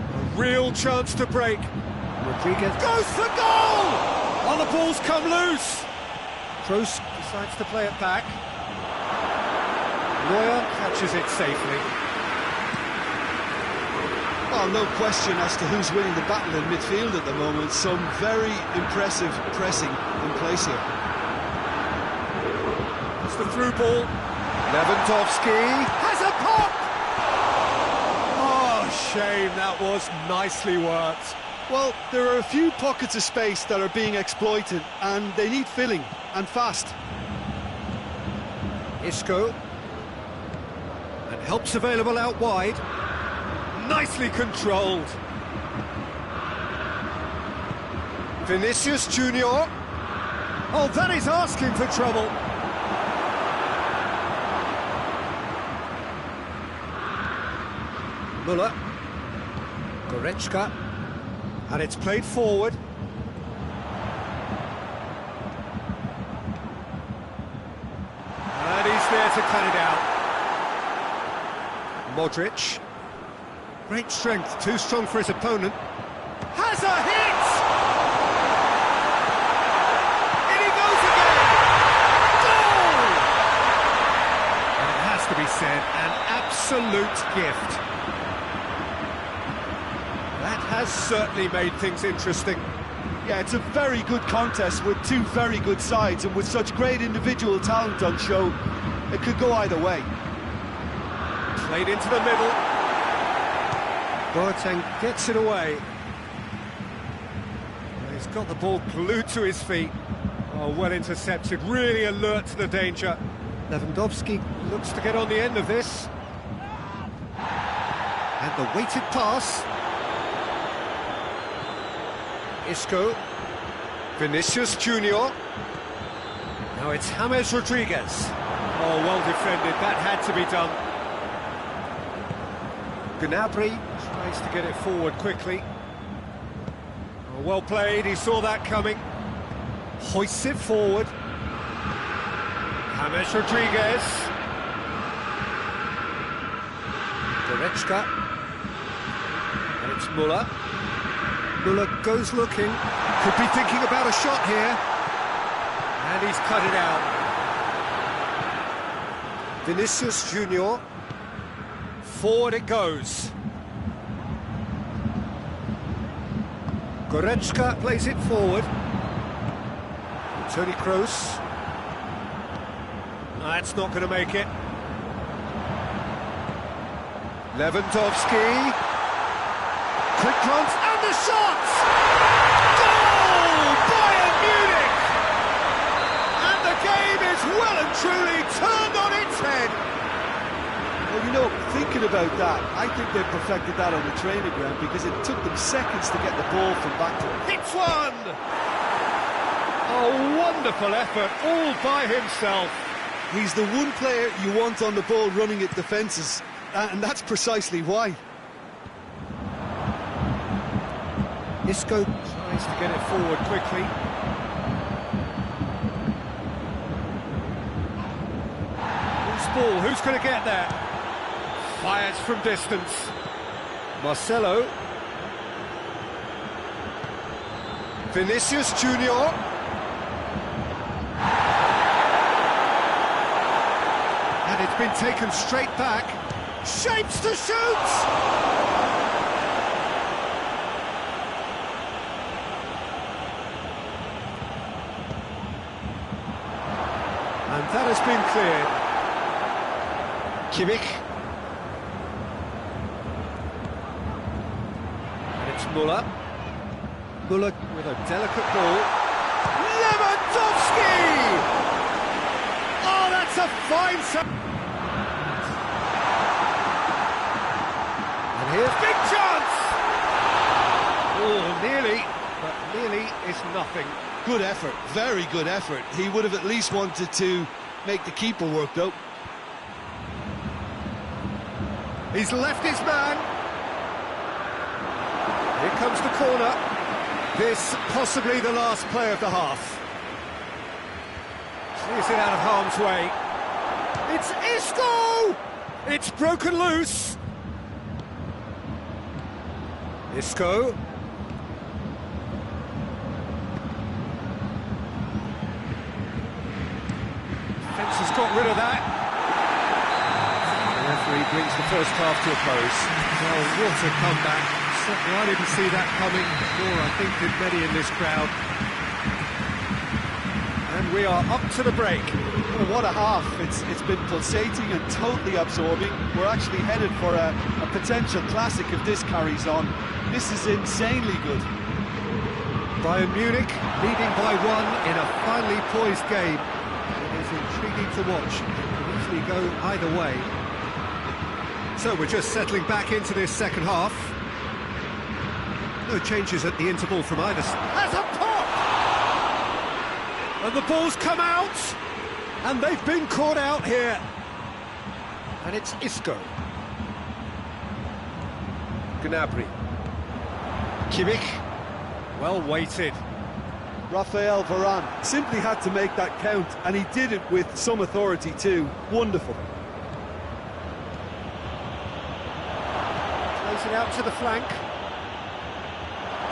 A real chance to break. Rodriguez goes for goal! Oh, the ball's come loose. Kroos decides to play it back. Neuer catches it safely. Well, no question as to who's winning the battle in midfield at the moment. Some very impressive pressing in place here. It's the through ball. Lewandowski has a pop! Oh, shame, that was nicely worked. Well, there are a few pockets of space that are being exploited, and they need filling, and fast. Isco. And help's available out wide. Nicely controlled. Vinicius Junior. Oh, that is asking for trouble. Müller. Goretzka. And it's played forward. And he's there to cut it out. Modric. Great strength, too strong for his opponent. Has a hit! In he goes again! Goal! And it has to be said, an absolute gift. That has certainly made things interesting. Yeah, it's a very good contest with two very good sides, and with such great individual talent on show, it could go either way. Played into the middle. Boateng gets it away. He's got the ball glued to his feet. Oh, well intercepted, really alert to the danger. Lewandowski looks to get on the end of this. And the weighted pass. Isco. Vinicius Junior. Now it's James Rodriguez. Oh, well defended, that had to be done. Gnabry tries to get it forward quickly. Oh, well played, he saw that coming. Hoists it forward. James Rodriguez. Goretzka. And it's Müller. Müller goes looking. Could be thinking about a shot here. And he's cut it out. Vinicius Junior. Forward it goes. Goretzka plays it forward. Toni Kroos. That's not going to make it. Lewandowski. Quick glance and the shot! Goal! Bayern Munich! And the game is well and truly turned on its head. Well, you know, thinking about that, I think they perfected that on the training ground because it took them seconds to get the ball from back to him. Hits one! A wonderful effort, all by himself. He's the one player you want on the ball running at defences, and that's precisely why. Isco tries to get it forward quickly. ball, who's going to get there? Fires from distance. Marcelo. Vinicius Junior. And it's been taken straight back. Shapes to shoot! And that has been cleared. Kimmich. And it's Muller. Muller with a delicate ball. Lewandowski! Oh, that's a fine save. And here's big chance! Oh, nearly, but nearly is nothing. Good effort, very good effort. He would have at least wanted to make the keeper work, though. He's left his man. Here comes the corner. This possibly the last play of the half. Clears it out of harm's way. It's Isco! It's broken loose. Isco. Defence has got rid of that. The referee brings the first half to a close. Well, what a comeback. Certainly I didn't see that coming, nor I think did many in this crowd. And we are up to the break. Oh, what a half. It's been pulsating and totally absorbing. We're actually headed for a potential classic if this carries on. This is insanely good. Bayern Munich leading by 1 in a finely poised game. It is intriguing to watch. It can easily go either way. So we're just settling back into this second half. No changes at the interval from either side. Has a pop! And the ball's come out! And they've been caught out here. And it's Isco. Gnabry. Kimmich. Well weighted. Rafael Varane simply had to make that count, and he did it with some authority too. Wonderful. Plays it out to the flank.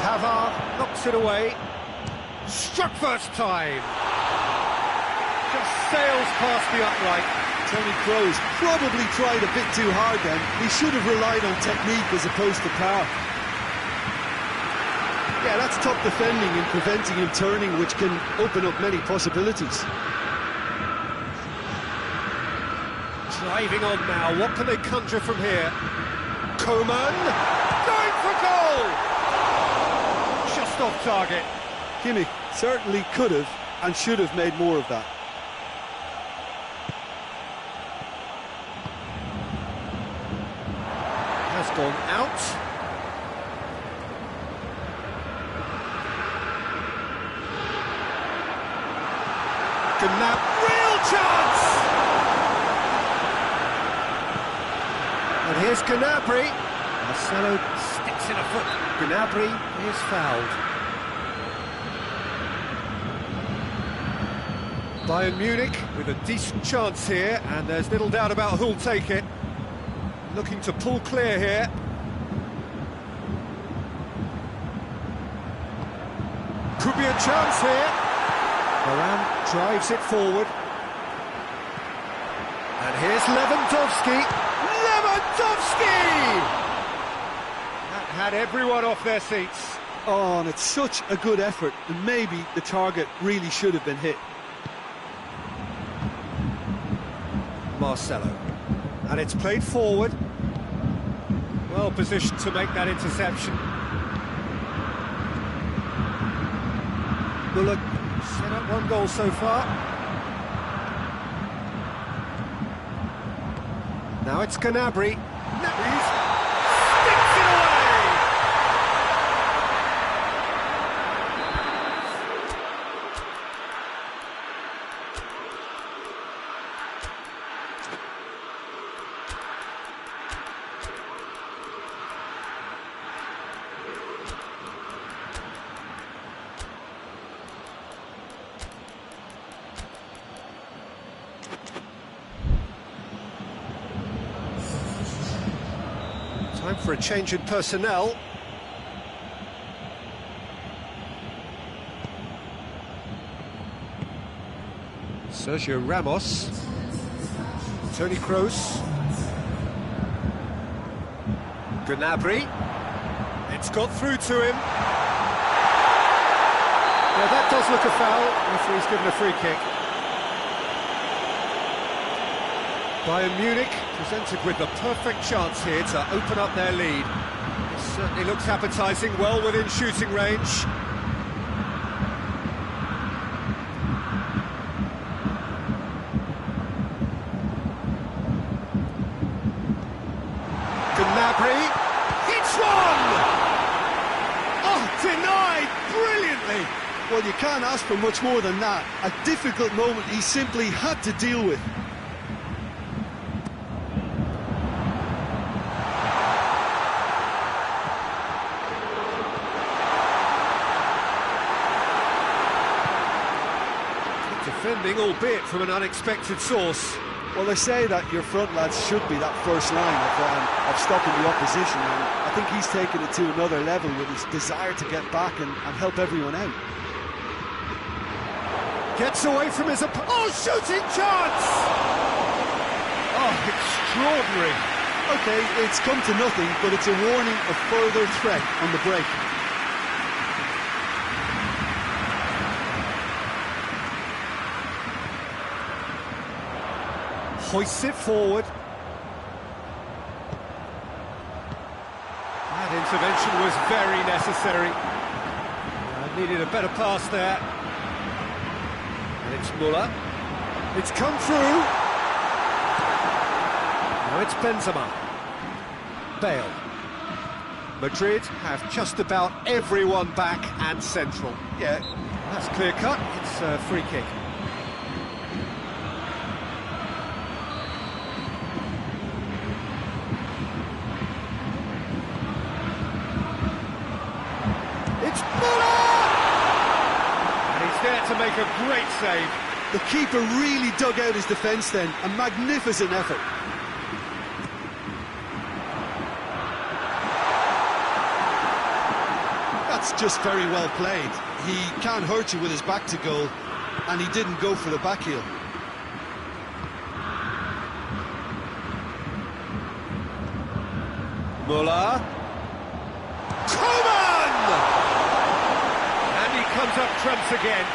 Pavard knocks it away. Struck first time. Just sails past the upright. Tony Kroos probably tried a bit too hard then. He should have relied on technique as opposed to power. Yeah, that's top defending and preventing him turning, which can open up many possibilities. Driving on now, what can they conjure from here? Coman, going for goal! Just off target. Kimmich certainly could have and should have made more of that. Has gone out. Real chance! And here's Gnabry. Marcelo sticks in a foot. Gnabry is fouled. Bayern Munich with a decent chance here, and there's little doubt about who'll take it. Looking to pull clear here. Could be a chance here. Varane drives it forward. And here's Lewandowski. Lewandowski! That had everyone off their seats. Oh, and it's such a good effort, and maybe the target really should have been hit. Marcelo. And it's played forward. Well positioned to make that interception. Muller set up 1 goal so far. Now it's Gnabry. Gnabry sticks it away! for a change in personnel. Sergio Ramos, Toni Kroos, Gnabry. It's got through to him. Yeah, that does look a foul. Referee's given a free kick. Bayern Munich presented with the perfect chance here to open up their lead. It certainly looks appetising, well within shooting range. Gnabry, it's one! Oh, denied brilliantly! Well, you can't ask for much more than that. A difficult moment he simply had to deal with. Defending, albeit from an unexpected source. Well, they say that your front lads should be that first line of stopping the opposition, and I think he's taken it to another level with his desire to get back and help everyone out. Gets away from his opponent. Oh, shooting chance! Oh, extraordinary. OK, it's come to nothing, but it's a warning of further threat on the break. Hoists it forward. That intervention was very necessary. Needed a better pass there. And it's Muller. It's come through. Now it's Benzema. Bale. Madrid have just about everyone back and central. Yeah, that's clear cut. It's a free kick. To make a great save. The keeper really dug out his defence then. A magnificent effort. That's just very well played. He can't hurt you with his back to goal, and he didn't go for the back heel. Muller. Coman! And he comes up trumps again.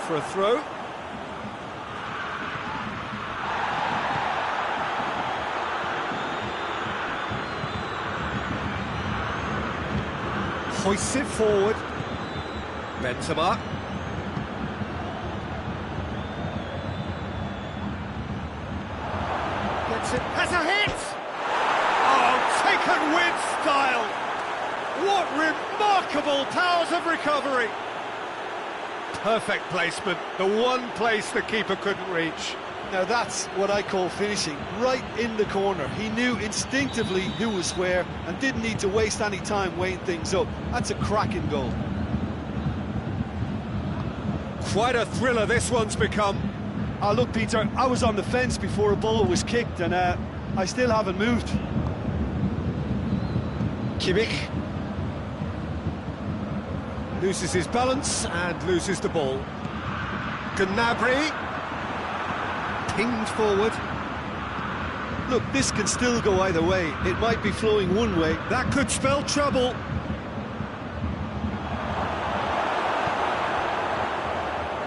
For a throw. Hoists it forward. Benzema. Gets it. Has a hit! Oh, taken with style! What remarkable powers of recovery! Perfect placement, the one place the keeper couldn't reach. Now that's what I call finishing, right in the corner. He knew instinctively who was where and didn't need to waste any time weighing things up. That's a cracking goal. Quite a thriller this one's become. Oh, look, Peter, I was on the fence before a ball was kicked and I still haven't moved. Kimmich loses his balance and loses the ball. Gnabry pinged forward. Look, this can still go either way. It might be flowing one way. That could spell trouble.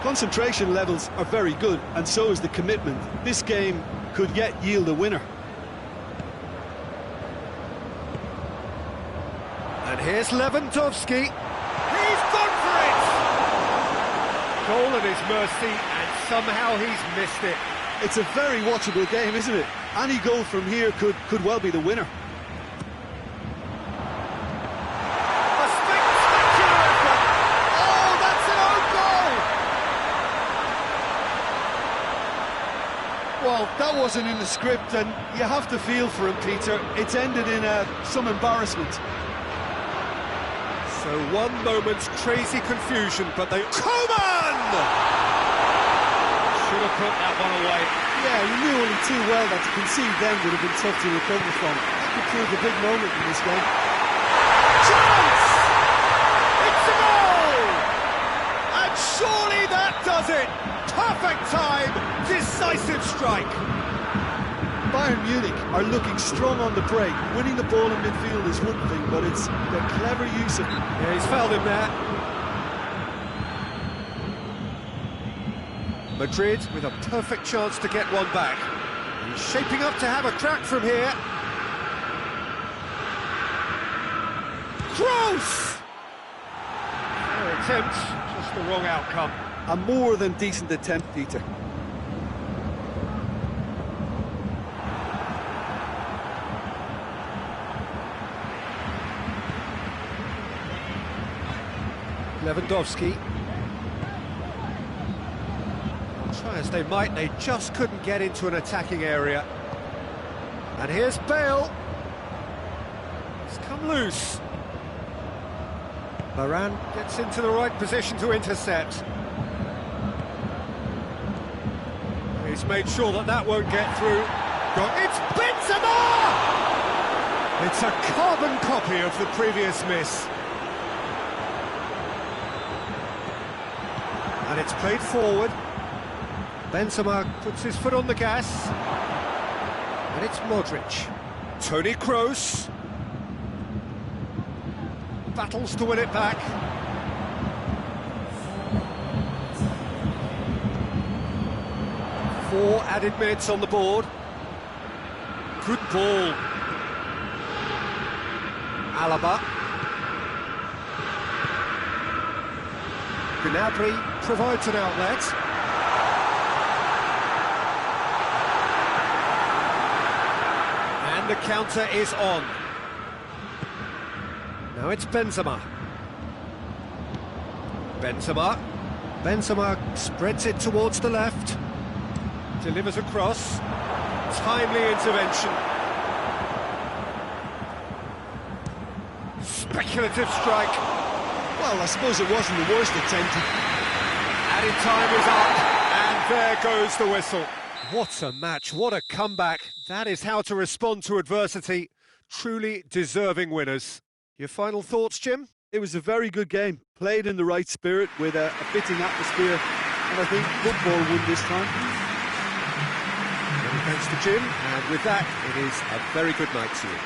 Concentration levels are very good, and so is the commitment. This game could yet yield a winner. And here's Lewandowski. He's gone for it! Goal at his mercy, and somehow he's missed it. It's a very watchable game, isn't it? Any goal from here could well be the winner. A spectacular effort! Oh, that's an own goal! Well, that wasn't in the script, and you have to feel for him, Peter. It's ended in some embarrassment. So So one moment's crazy confusion, but they... Coman! Should have put that one away. Yeah, he knew only too well that to concede then would have been tough to recover from. That could prove a big moment in this game. Chance! It's a goal! And surely that does it! Perfect time, decisive strike. Bayern Munich are looking strong on the break. Winning the ball in midfield is one thing, but it's their clever use of... Yeah, he's fouled him there. Madrid with a perfect chance to get one back. He's shaping up to have a crack from here. Close! Fair attempt, just the wrong outcome. A more than decent attempt, Peter. Lewandowski. Try as they might, they just couldn't get into an attacking area. And here's Bale. It's come loose. Varane gets into the right position to intercept. He's made sure that that won't get through. It's Benzema! It's a carbon copy of the previous miss. And it's played forward. Benzema puts his foot on the gas. And it's Modric. Toni Kroos. Battles to win it back. Four added minutes on the board. Good ball. Alaba. Gnabry provides an outlet. And the counter is on. Now it's Benzema. Benzema spreads it towards the left. Delivers across. Timely intervention. Speculative strike. Well, I suppose it wasn't the worst attempt. Added time is up, and there goes the whistle. What a match, what a comeback. That is how to respond to adversity. Truly deserving winners. Your final thoughts, Jim? It was a very good game, played in the right spirit with a fitting atmosphere, and I think football won this time. Many thanks to Jim, and with that, it is a very good night to you.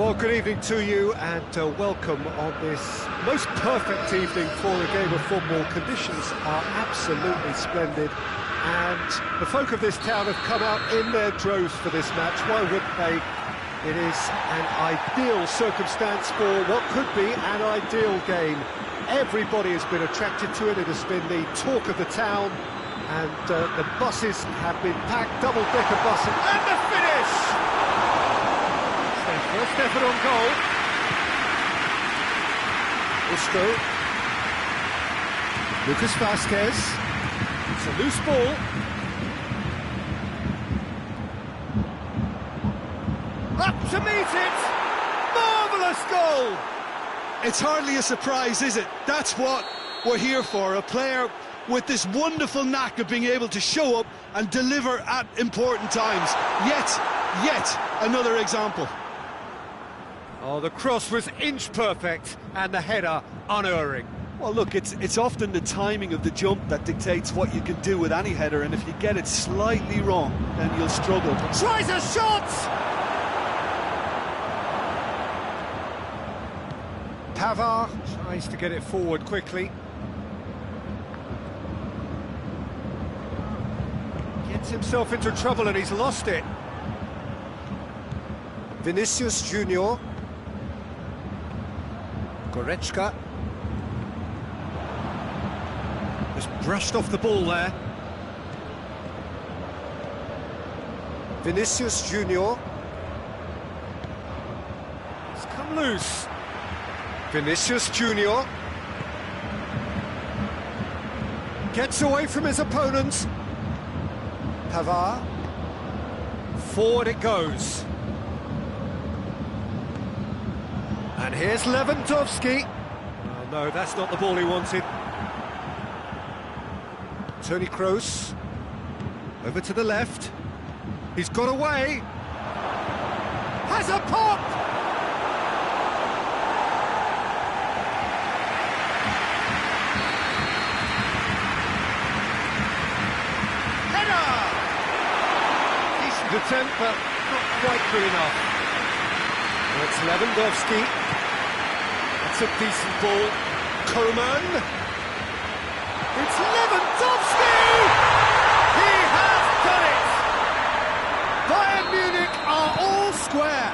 Well, good evening to you and welcome on this most perfect evening for a game of football. Conditions are absolutely splendid and the folk of this town have come out in their droves for this match. Why wouldn't they? It is an ideal circumstance for what could be an ideal game. Everybody has been attracted to it. It has been the talk of the town and the buses have been packed, double-decker buses, and the finish! First effort on goal. Isco. Lucas Vasquez. It's a loose ball. Up to meet it! Marvellous goal! It's hardly a surprise, is it? That's what we're here for, a player with this wonderful knack of being able to show up and deliver at important times. Yet another example. Oh, the cross was inch perfect and the header unerring. Well, look, it's often the timing of the jump that dictates what you can do with any header, and if you get it slightly wrong, then you'll struggle. Tries a shot! Pavard tries to get it forward quickly. Gets himself into trouble and he's lost it. Vinicius Junior. Goretzka. Just brushed off the ball there. Vinicius Junior. It's come loose. Vinicius Junior. Gets away from his opponents. Pavard. Forward it goes. And here's Lewandowski. Oh no, that's not the ball he wanted. Toni Kroos. Over to the left. He's got away. Has a pop! Header! Decent attempt, but not quite good enough. It's Lewandowski. That's a decent ball. Coman. It's Lewandowski! He has done it! Bayern Munich are all square.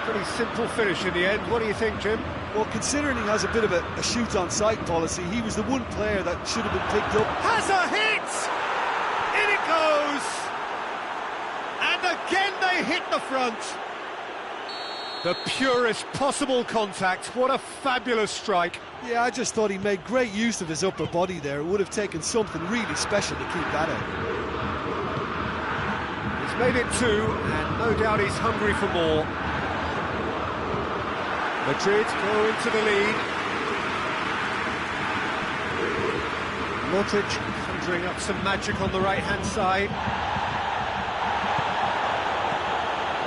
Pretty simple finish in the end. What do you think, Jim? Well, considering he has a bit of a shoot-on-sight policy, he was the one player that should have been picked up. Has a hit! In it goes! And again they hit the front. The purest possible contact. What a fabulous strike. Yeah, I just thought he made great use of his upper body there. It would have taken something really special to keep that out. He's made it two, and no doubt he's hungry for more. Madrid go into the lead. Modric conjuring up some magic on the right-hand side.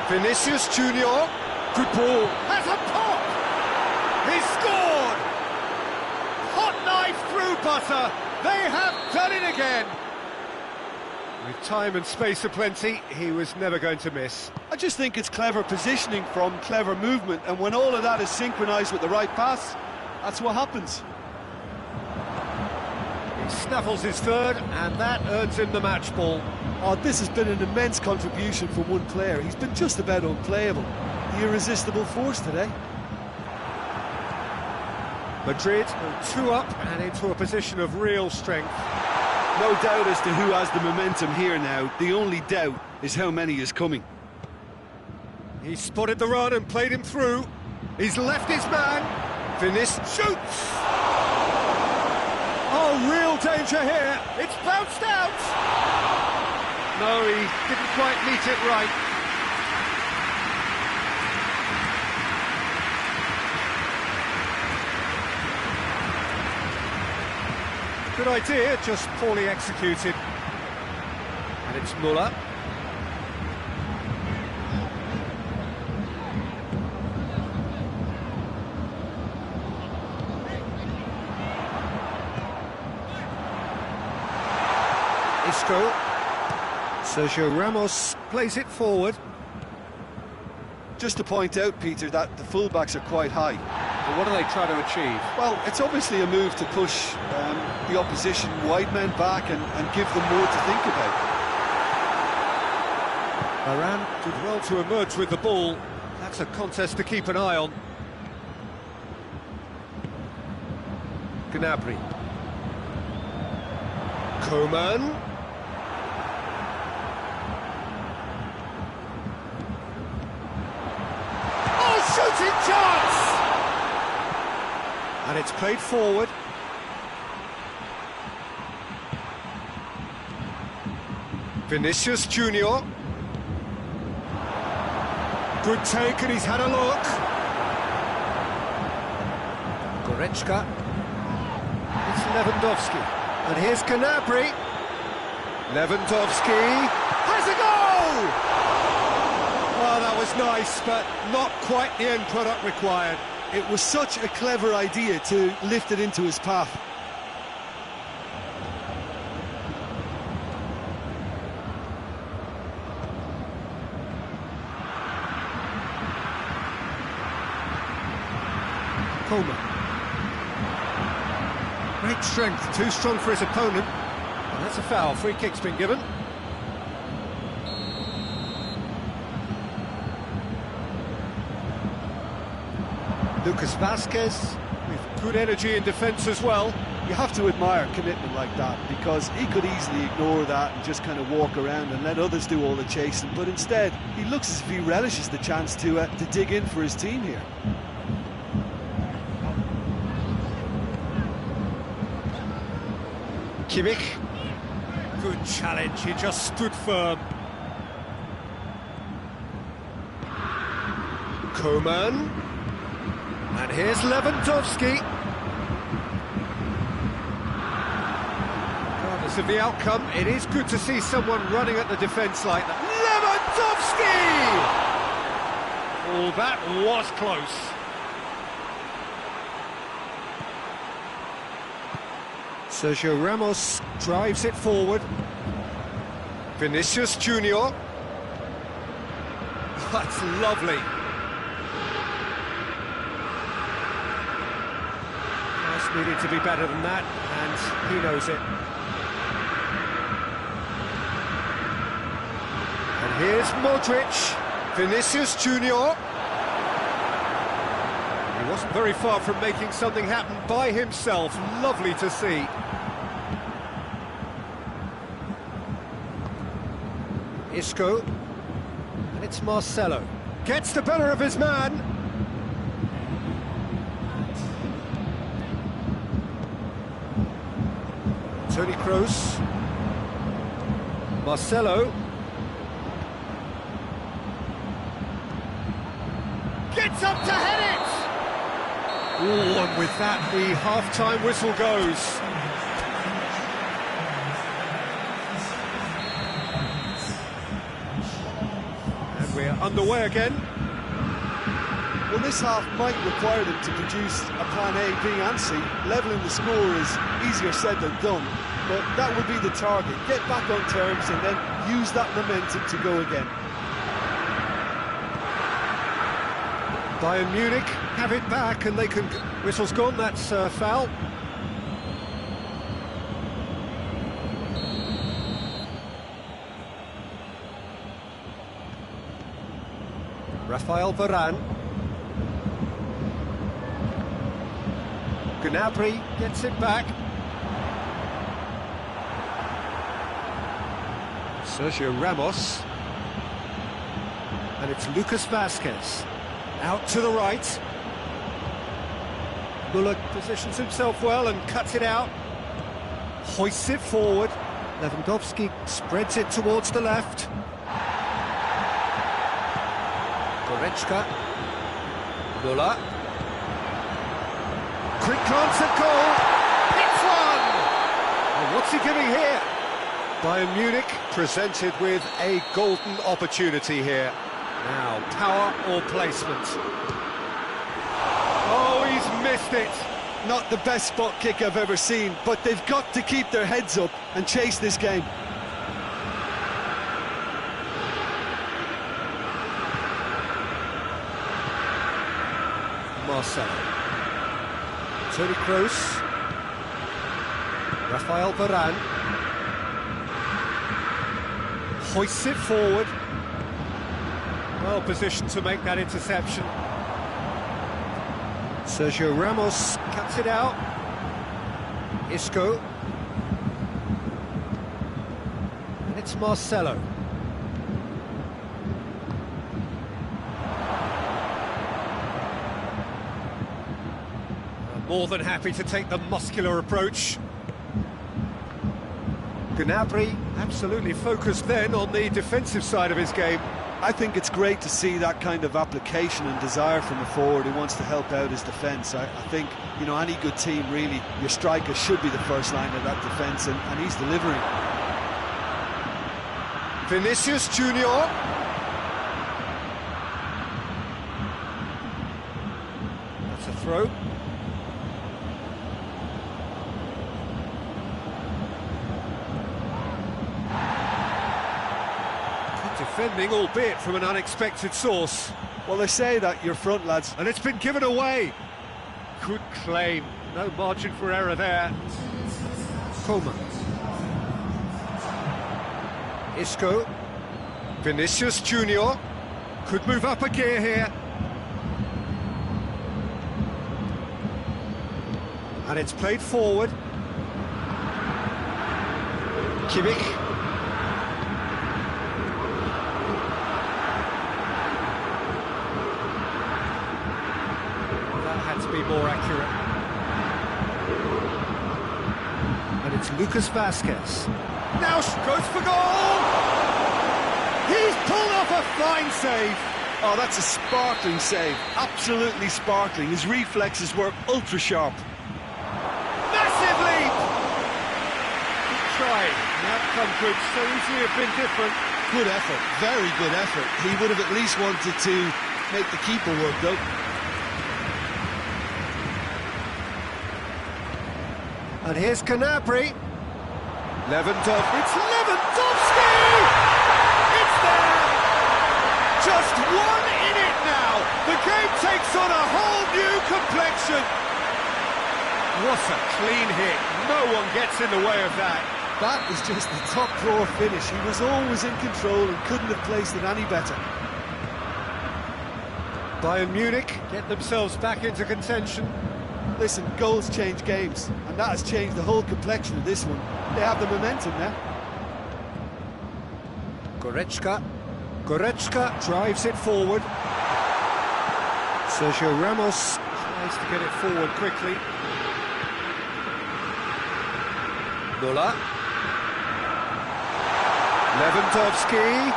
Vinicius Junior. Good ball. Has a pop! He's scored! Hot knife through butter. They have done it again. With time and space aplenty, he was never going to miss. I just think it's clever positioning from clever movement, and when all of that is synchronised with the right pass, that's what happens. He snaffles his third, and that earns him the match ball. Oh, this has been an immense contribution from one player. He's been just about unplayable. The irresistible force today. Madrid go two up and into a position of real strength. No doubt as to who has the momentum here now. The only doubt is how many is coming. He spotted the run and played him through. He's left his man. Vinicius shoots! Oh, real danger here. It's bounced out! No, he didn't quite meet it right. Good idea, just poorly executed. And it's Muller. Isco. Sergio Ramos plays it forward. Just to point out, Peter, that the fullbacks are quite high. And what are they trying to achieve? Well, it's obviously a move to push the opposition wide men back and give them more to think about. Varane did well to emerge with the ball. That's a contest to keep an eye on. Gnabry. Coman. Oh, shooting chance! And it's played forward. Vinicius Junior. Good take, and he's had a look. Goretzka. It's Lewandowski. And here's Gnabry. Lewandowski has a goal! Oh, that was nice, but not quite the end product required. It was such a clever idea to lift it into his path. Coman. Great strength, too strong for his opponent. And that's a foul, free kick's been given. Lucas Vazquez with good energy in defence as well. You have to admire commitment like that, because he could easily ignore that and just kind of walk around and let others do all the chasing, but instead he looks as if he relishes the chance to dig in for his team here. Kimmich. Good challenge, he just stood firm. Coman. And here's Lewandowski. Regardless of the outcome, it is good to see someone running at the defence like that. Lewandowski! Oh, that was close. Sergio Ramos drives it forward. Vinicius Junior. That's lovely. Pass needed to be better than that, and he knows it. And here's Modric. Vinicius Junior. He wasn't very far from making something happen by himself. Lovely to see. Isco, and it's Marcelo. Gets the better of his man. Toni Kroos. Marcelo. Gets up to head it! Ooh, and with that, the half-time whistle goes. We're underway again. Well, this half might require them to produce a plan A, B and C. Levelling the score is easier said than done, but that would be the target. Get back on terms and then use that momentum to go again. Bayern Munich have it back and they can... Whistle's gone, that's foul. Rafael Varane. Gnabry gets it back. Sergio Ramos. And it's Lucas Vazquez. Out to the right. Muller positions himself well and cuts it out. Hoists it forward. Lewandowski spreads it towards the left. Goretzka. Muller. Quick glance at goal. It's one! And what's he giving here? Bayern Munich presented with a golden opportunity here. Now, power or placement? Oh, he's missed it. Not the best spot kick I've ever seen, but they've got to keep their heads up and chase this game. Marcelo. Toni Kroos. Rafael Varane. Hoists it forward. Well positioned to make that interception. Sergio Ramos cuts it out. Isco. And it's Marcelo. More than happy to take the muscular approach. Gnabry absolutely focused then on the defensive side of his game. I think it's great to see that kind of application and desire from a forward who wants to help out his defence. I think, you know, any good team, really, your striker should be the first line of that defence, and he's delivering. Vinicius Junior. That's a throw. Defending, albeit from an unexpected source. Well, they say that your front lads... And it's been given away. Good claim. No margin for error there. Coman. Isco. Vinicius Junior. Could move up a gear here. And it's played forward. Kimmich. To be more accurate. And it's Lucas Vazquez. Now goes for goal! He's pulled off a fine save. Oh, that's a sparkling save. Absolutely sparkling. His reflexes were ultra sharp. Massive leap! Good try. The outcome could so easily have been different. Good effort. Very good effort. He would have at least wanted to make the keeper work, though. And here's Gnabry. Lewandowski. It's Lewandowski! It's there! Just one in it now. The game takes on a whole new complexion. What a clean hit. No one gets in the way of that. That is just the top drawer finish. He was always in control and couldn't have placed it any better. Bayern Munich get themselves back into contention. Listen, goals change games, and that has changed the whole complexion of this one. They have the momentum now. Goretzka drives it forward. Sergio Ramos tries to get it forward quickly. Müller. Lewandowski.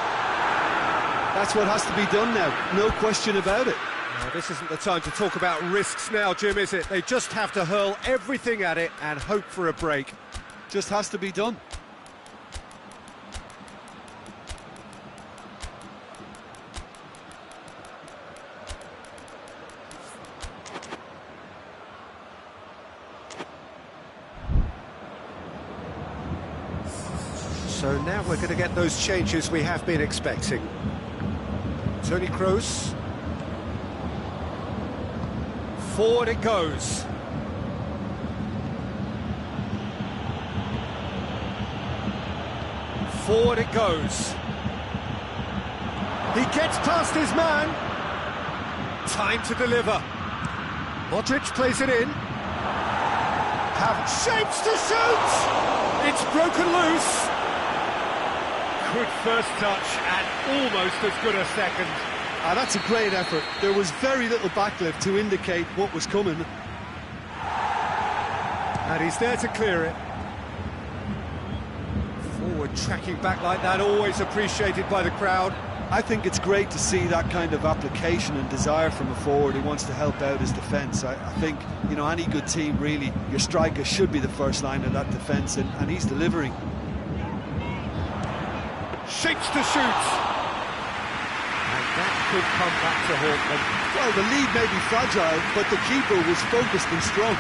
That's what has to be done now, no question about it. Now, this isn't the time to talk about risks now, Jim, is it? They just have to hurl everything at it and hope for a break. Just has to be done. So now we're going to get those changes we have been expecting. Toni Kroos. Forward it goes. Forward it goes. He gets past his man. Time to deliver. Modric plays it in. Shapes to shoot! It's broken loose. Good first touch and almost as good a second. That's a great effort. There was very little backlift to indicate what was coming. And he's there to clear it. Forward tracking back like that, always appreciated by the crowd. I think it's great to see that kind of application and desire from a forward who wants to help out his defence. I think, you know, any good team, really, your striker should be the first line of that defence, and he's delivering. Shapes to shoot. That could come back to haunt them. Well, the lead may be fragile, but the keeper was focused and strong.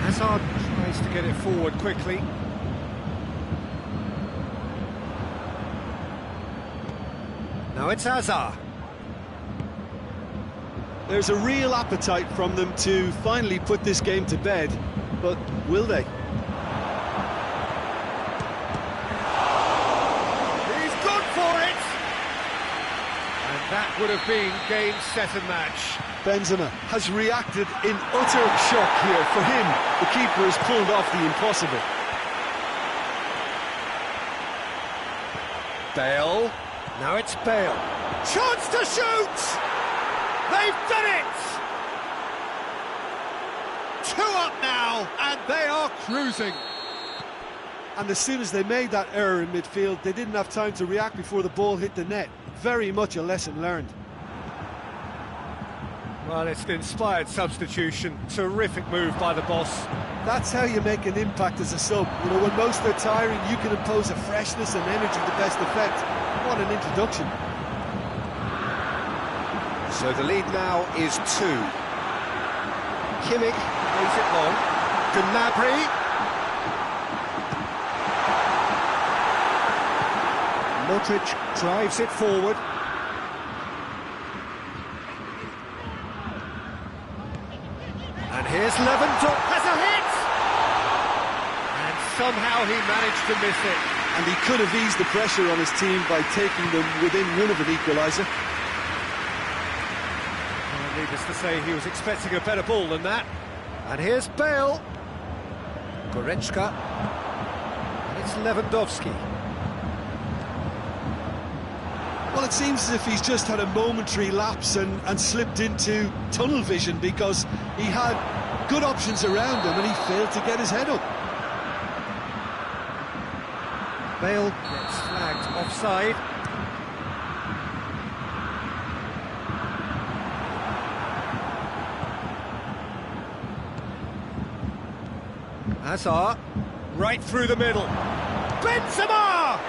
Hazard tries to get it forward quickly. Now it's Hazard. There's a real appetite from them to finally put this game to bed, but will they? He's good for it! And that would have been game, set and match. Benzema has reacted in utter shock here. For him, the keeper has pulled off the impossible. Bale. Now it's Bale. Chance to shoot! They've done it! 2 up now, and they are cruising. And as soon as they made that error in midfield, they didn't have time to react before the ball hit the net. Very much a lesson learned. Well, it's an inspired substitution. Terrific move by the boss. That's how you make an impact as a sub. You know, when most are tiring, you can impose a freshness and energy to best effect. What an introduction. So the lead now is 2. Kimmich plays it long. Gnabry. Modric drives it forward. And here's Lewandowski, has a hit! And somehow he managed to miss it. And he could have eased the pressure on his team by taking them within one of an equaliser. Well, needless to say, he was expecting a better ball than that. And here's Bale. Goretzka. And it's Lewandowski. Well, it seems as if he's just had a momentary lapse and slipped into tunnel vision, because he had good options around him and he failed to get his head up. Bale gets flagged offside. Hazard, right through the middle. Benzema!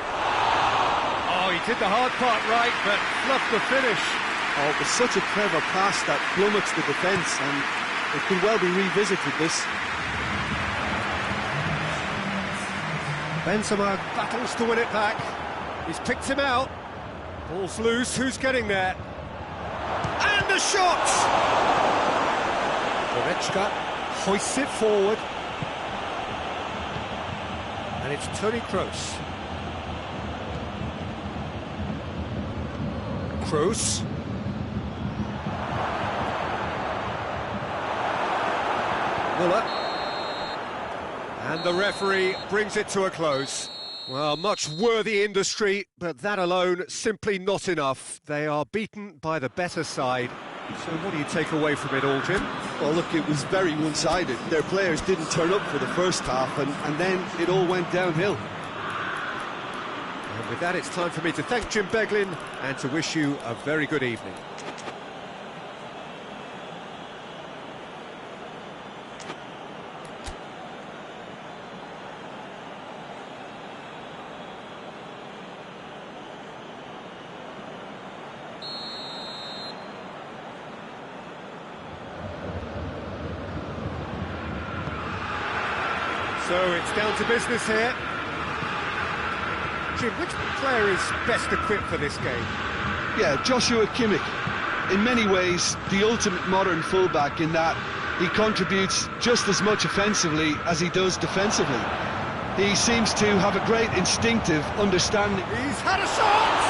Oh, he did the hard part right, but fluffed the finish. Oh, it was such a clever pass that plummets the defence, and it could well be revisited, this. Benzema battles to win it back. He's picked him out. Ball's loose, who's getting there? And the shot! Goretzka hoists it forward. And it's Toni Kroos. Kroos. Muller. And the referee brings it to a close. Well, much worthy industry, but that alone simply not enough. They are beaten by the better side. So what do you take away from it all, Jim? Well, look, it was very one-sided. Their players didn't turn up for the first half, and then it all went downhill. And with that, it's time for me to thank Jim Beglin and to wish you a very good evening. So it's down to business here. Jim, which player is best equipped for this game? Yeah, Joshua Kimmich. In many ways, the ultimate modern fullback, in that he contributes just as much offensively as he does defensively. He seems to have a great instinctive understanding. He's had a shot!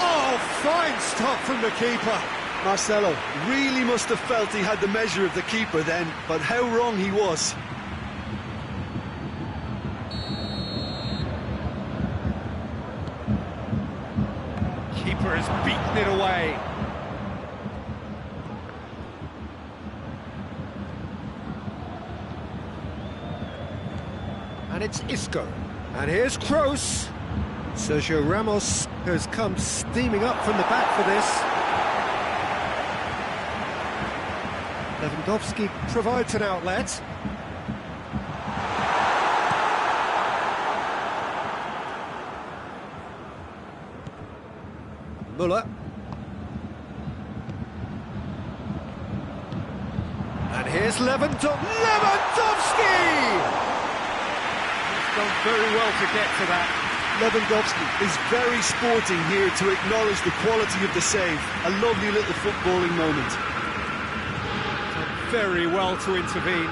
Oh, fine stop from the keeper. Marcelo really must have felt he had the measure of the keeper then, but how wrong he was. Keeper has beaten it away. And it's Isco. And here's Kroos. Sergio Ramos has come steaming up from the back for this. Lewandowski provides an outlet. Muller. And here's Lewandowski! He's done very well to get to that. Lewandowski is very sporting here to acknowledge the quality of the save. A lovely little footballing moment. Done very well to intervene.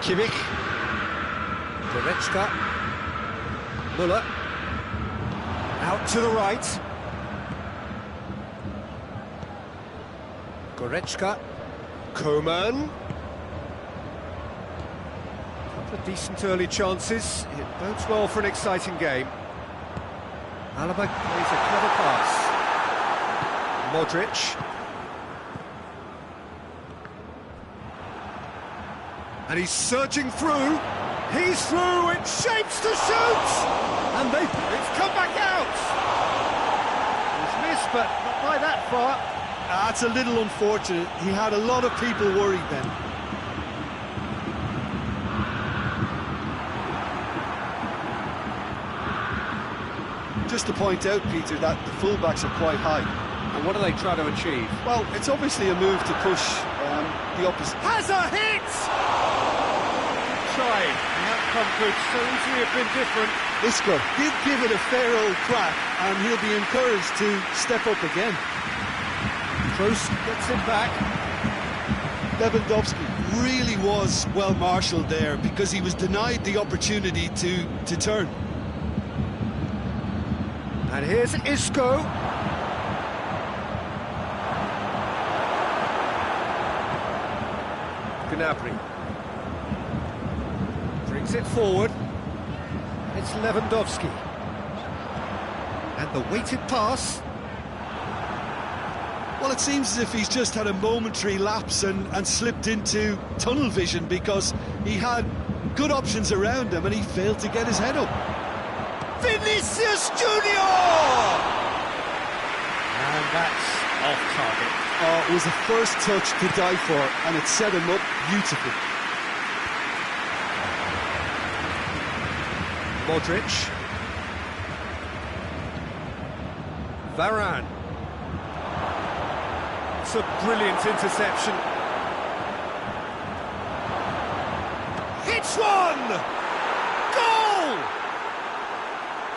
Kimmich. Goretzka. Müller. Out to the right. Goretzka. Coman. Couple of decent early chances. It bodes well for an exciting game. Alaba plays a clever pass. Modric. And he's surging through. He's through. It shapes to shoot. And it's come back out. He's missed, but not by that far. That's a little unfortunate. He had a lot of people worried then. Just to point out, Peter, that the fullbacks are quite high. And what are they trying to achieve? Well, it's obviously a move to push the opposite. Has a hit! Trying. The outcome could so easily have been different. Isco did give it a fair old crack, and he'll be encouraged to step up again. Kroos gets it back. Lewandowski really was well marshalled there because he was denied the opportunity to turn. And here's Isco. Gnabry brings it forward. It's Lewandowski. And the weighted pass. Well, it seems as if he's just had a momentary lapse and slipped into tunnel vision because he had good options around him and he failed to get his head up. Vinicius Junior! And that's off target. Oh, it was a first touch to die for, and it set him up beautifully. Modric. Varane. It's a brilliant interception. Hits one! Goal!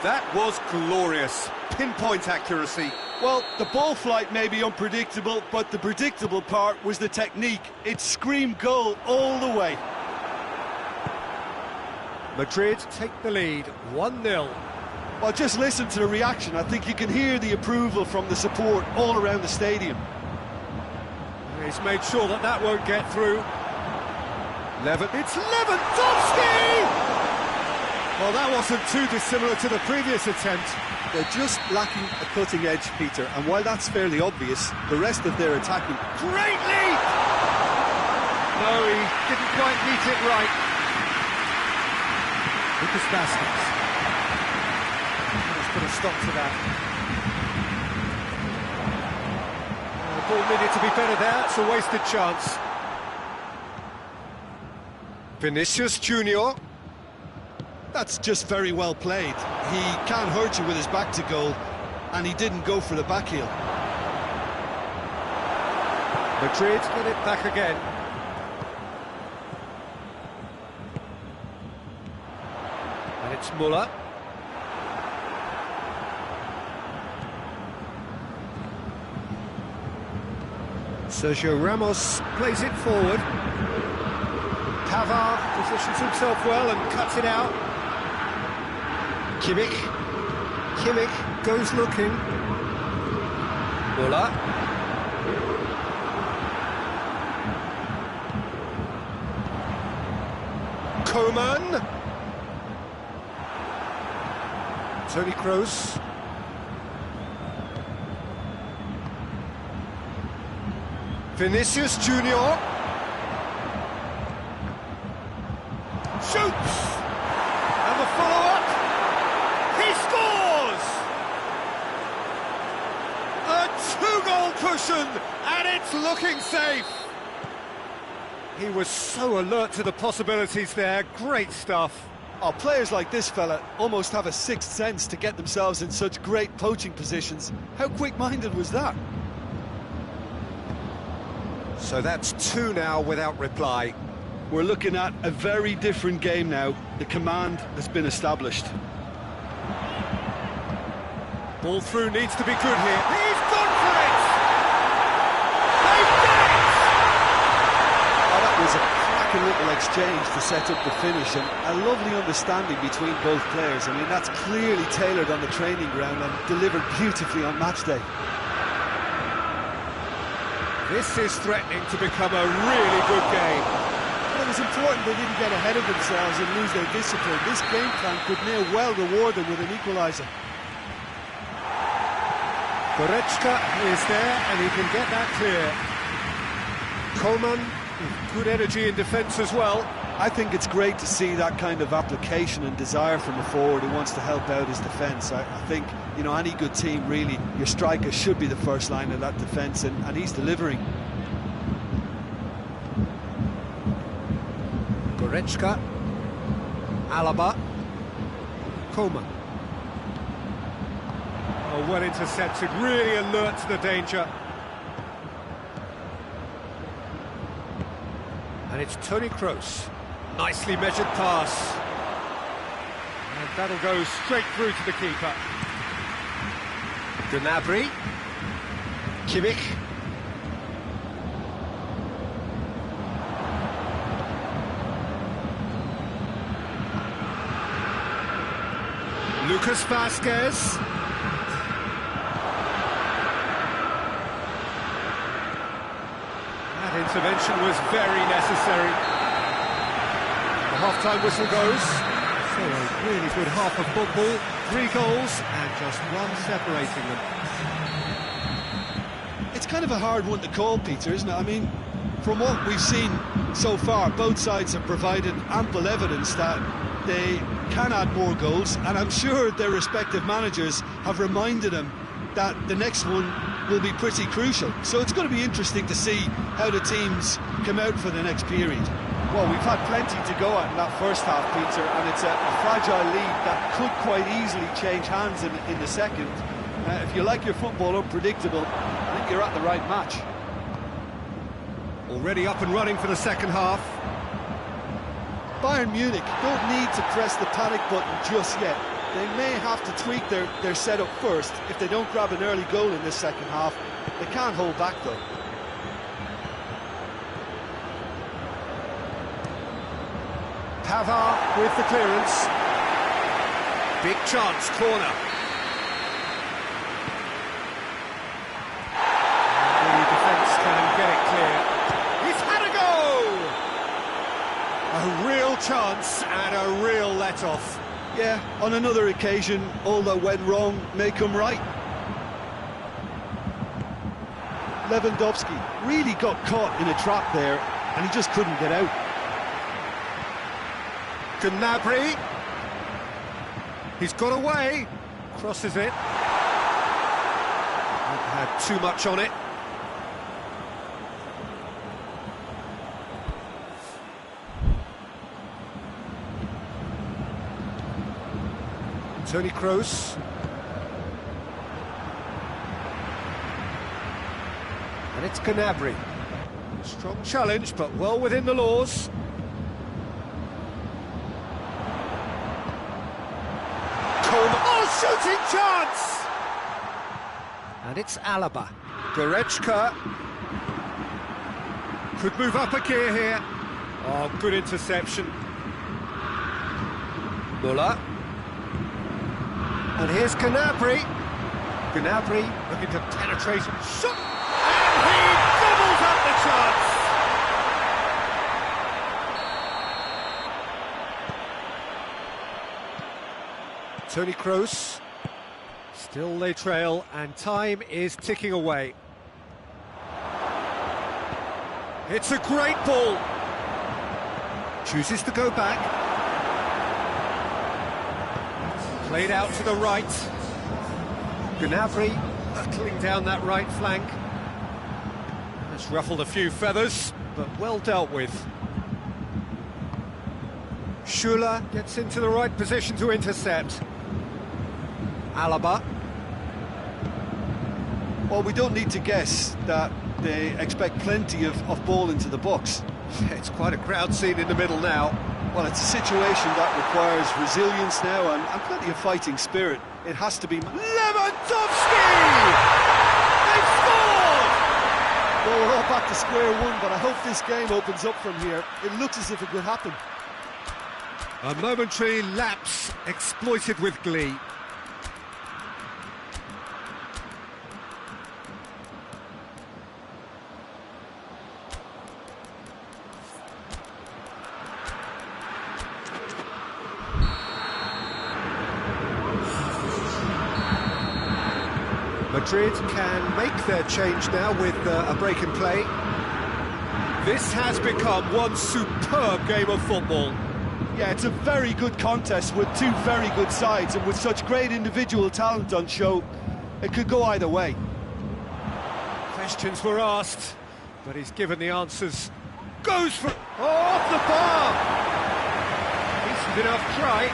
That was glorious. Pinpoint accuracy. Well, the ball flight may be unpredictable, but the predictable part was the technique. It screamed goal all the way. Madrid take the lead, 1-0. Well, just listen to the reaction. I think you can hear the approval from the support all around the stadium. He's made sure that won't get through. It's Lewandowski! Well, that wasn't too dissimilar to the previous attempt. They're just lacking a cutting edge, Peter, and while that's fairly obvious, the rest of their attacking... Great leap! No, he didn't quite meet it right. Lucas Vasquez. Let's put a stop to that. The ball needed to be better there, it's a wasted chance. Vinicius Junior. That's just very well played. He can't hurt you with his back to goal, and he didn't go for the back heel. Madrid get it back again. And it's Müller. Sergio Ramos plays it forward. Pavard positions himself well and cuts it out. Kimmich goes looking. Müller. Coman. Toni Kroos. Vinicius Junior. Shoots! And the follow-up. He scores! A two-goal cushion, and it's looking safe. He was so alert to the possibilities there. Great stuff. Oh, players like this fella almost have a sixth sense to get themselves in such great poaching positions. How quick-minded was that? So that's two now without reply. We're looking at a very different game now. The command has been established. Ball through needs to be good here. He's gone for it! They've done it! Oh, that was a cracking little exchange to set up the finish, and a lovely understanding between both players. I mean, that's clearly tailored on the training ground and delivered beautifully on match day. This is threatening to become a really good game. Well, it was important they didn't get ahead of themselves and lose their discipline. This game plan could near well reward them with an equaliser. Goretzka is there and he can get that clear. Coleman, good energy in defence as well. I think it's great to see that kind of application and desire from a forward who wants to help out his defence. I think, you know, any good team, really, your striker should be the first line of that defence, and he's delivering. Goretzka, Alaba, Coleman. Oh, well intercepted, really alert to the danger. And it's Toni Kroos. Nicely measured pass. And that'll go straight through to the keeper. Gnabry. Kimmich. Lucas Vazquez. That intervention was very necessary. The half-time whistle goes. So a really good half of football. 3 goals and just one separating them. It's kind of a hard one to call, Peter, isn't it? I mean, from what we've seen so far, both sides have provided ample evidence that they can add more goals, and I'm sure their respective managers have reminded them that the next one will be pretty crucial. So it's going to be interesting to see how the teams come out for the next period. Well, we've had plenty to go at in that first half, Peter, and it's a fragile lead that could quite easily change hands in the second. If you like your football unpredictable, I think you're at the right match. Already up and running for the second half. Bayern Munich don't need to press the panic button just yet. They may have to tweak their setup first if they don't grab an early goal in this second half. They can't hold back, though. Pavard with the clearance. Big chance, corner. And the defence can get it clear. He's had a go! A real chance and a real let-off. Yeah, on another occasion, all that went wrong may come right. Lewandowski really got caught in a trap there, and he just couldn't get out. Gnabry. He's got away. Crosses it. Had too much on it. Toni Kroos. And it's Gnabry. Strong challenge, but well within the laws. Oh, shooting chance! And it's Alaba. Goretzka. Could move up a gear here. Oh, good interception. Muller. And here's Gnabry. Gnabry looking to penetrate. Shot! And he doubles up the chance! Toni Kroos. Still they trail, and time is ticking away. It's a great ball. Chooses to go back. Played out to the right. Gnabry hurtling down that right flank. That's ruffled a few feathers, but well dealt with. Schuler gets into the right position to intercept. Alaba. Well, we don't need to guess that they expect plenty of ball into the box. It's quite a crowd scene in the middle now. Well, it's a situation that requires resilience now and plenty of fighting spirit. It has to be Lewandowski! They've scored! Well, we're all back to square one, but I hope this game opens up from here. It looks as if it could happen. A momentary lapse exploited with glee. Madrid can make their change now with a break in play. This has become one superb game of football. Yeah, it's a very good contest with two very good sides, and with such great individual talent on show, it could go either way. Questions were asked, but he's given the answers. Goes for... Oh, off the bar! Decent enough try.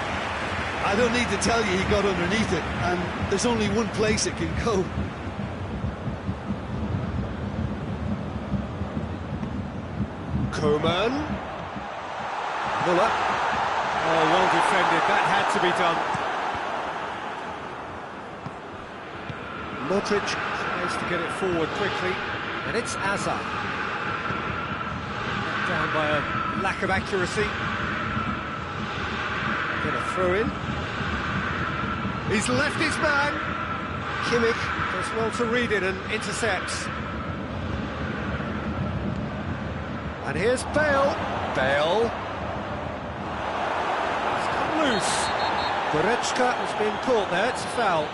I don't need to tell you he got underneath it, and there's only one place it can go. Koeman. Muller. Oh, well defended, that had to be done. Modric tries to get it forward quickly, and it's Hazard. Down by a lack of accuracy. Get a throw in. He's left his man. Kimmich does well to read it and intercepts. And here's Bale. Bale. He's come loose. Goretzka has been caught there, it's a foul.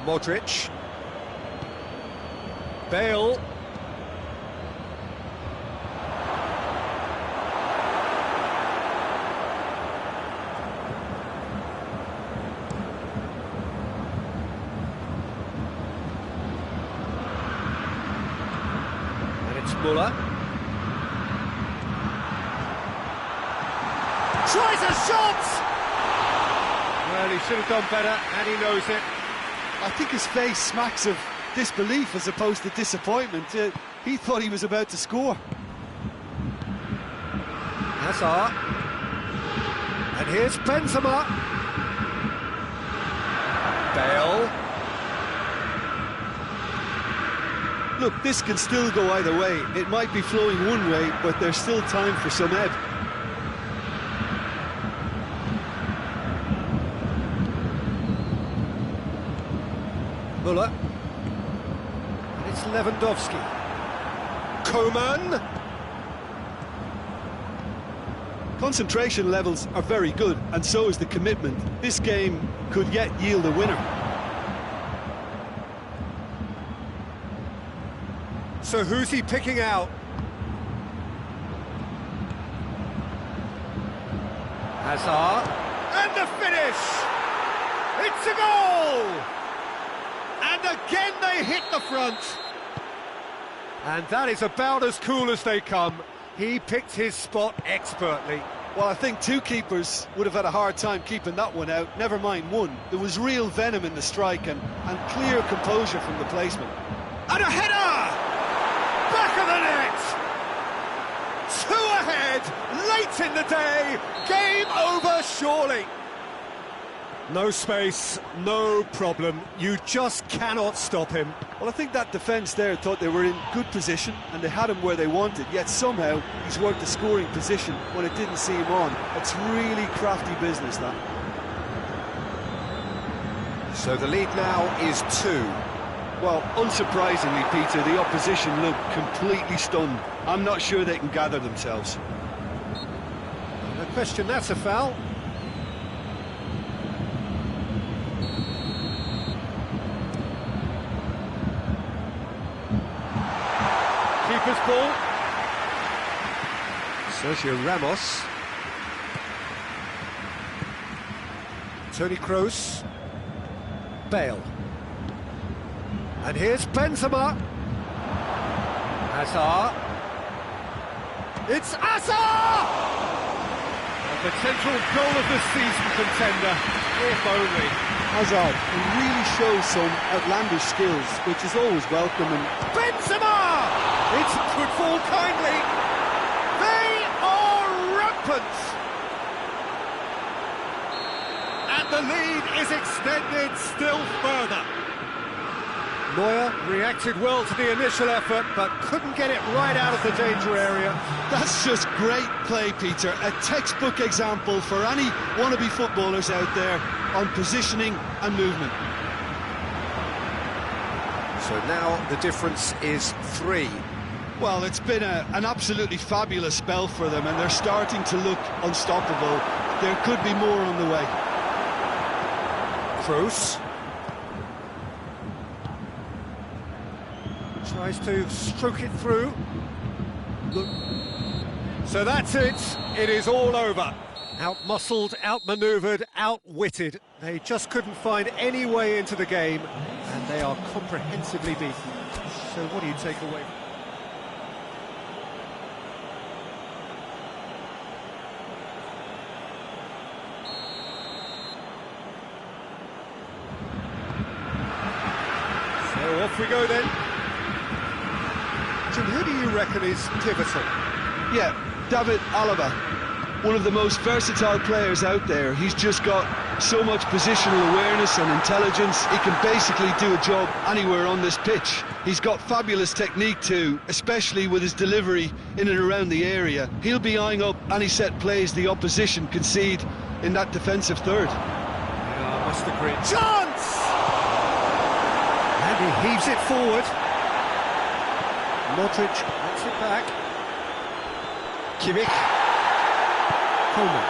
Modric. Bale. And it's Muller. Tries a shot! Well, he should have done better, and he knows it. I think his face smacks of disbelief as opposed to disappointment. He thought he was about to score. Hazard. And here's Benzema. Bale. Look, this can still go either way. It might be flowing one way, but there's still time for some ebb. Muller. And it's Lewandowski. Koeman. Concentration levels are very good, and so is the commitment. This game could yet yield a winner. So who's he picking out? Hazard. And the finish! It's a goal! And again they hit the front. And that is about as cool as they come. He picked his spot expertly. Well, I think two keepers would have had a hard time keeping that one out, never mind one. There was real venom in the strike and clear composure from the placement. And a header! Back of the net! Two ahead, late in the day, game over surely. No space, no problem, you just cannot stop him. Well, I think that defence there thought they were in good position and they had him where they wanted, yet somehow he's worked the scoring position when it didn't see him on. It's really crafty business, that. So the lead now is 2. Well, unsurprisingly, Peter, the opposition look completely stunned. I'm not sure they can gather themselves. No question, that's a foul. Keeper's ball. Sergio Ramos. Toni Kroos. Bale. And here's Benzema. Hazard. It's Asa! A potential goal of the season contender, if only. Hazard can really show some outlandish skills, which is always welcome. And Benzema! It's could fall kindly. They are rampant. And the lead is extended still further. Neuer reacted well to the initial effort, but couldn't get it right out of the danger area. that's just great play, Peter. A textbook example for any wannabe footballers out there on positioning and movement. So now the difference is 3. Well, it's been an absolutely fabulous spell for them, and they're starting to look unstoppable. There could be more on the way. Kroos tries to stroke it through. Look. So that's it. It is all over. Out-muscled, out-manoeuvred, outwitted. They just couldn't find any way into the game, and they are comprehensively beaten. So what do you take away? So off we go then. Jim, who do you reckon is pivotal? Yeah, David Alaba, one of the most versatile players out there. He's just got so much positional awareness and intelligence. He can basically do a job anywhere on this pitch. He's got fabulous technique too, especially with his delivery in and around the area. He'll be eyeing up any set plays the opposition concede in that defensive third. Yeah, I must agree. Chance! And he heaves it forward. Modric gets it back. Kimmich. Coleman.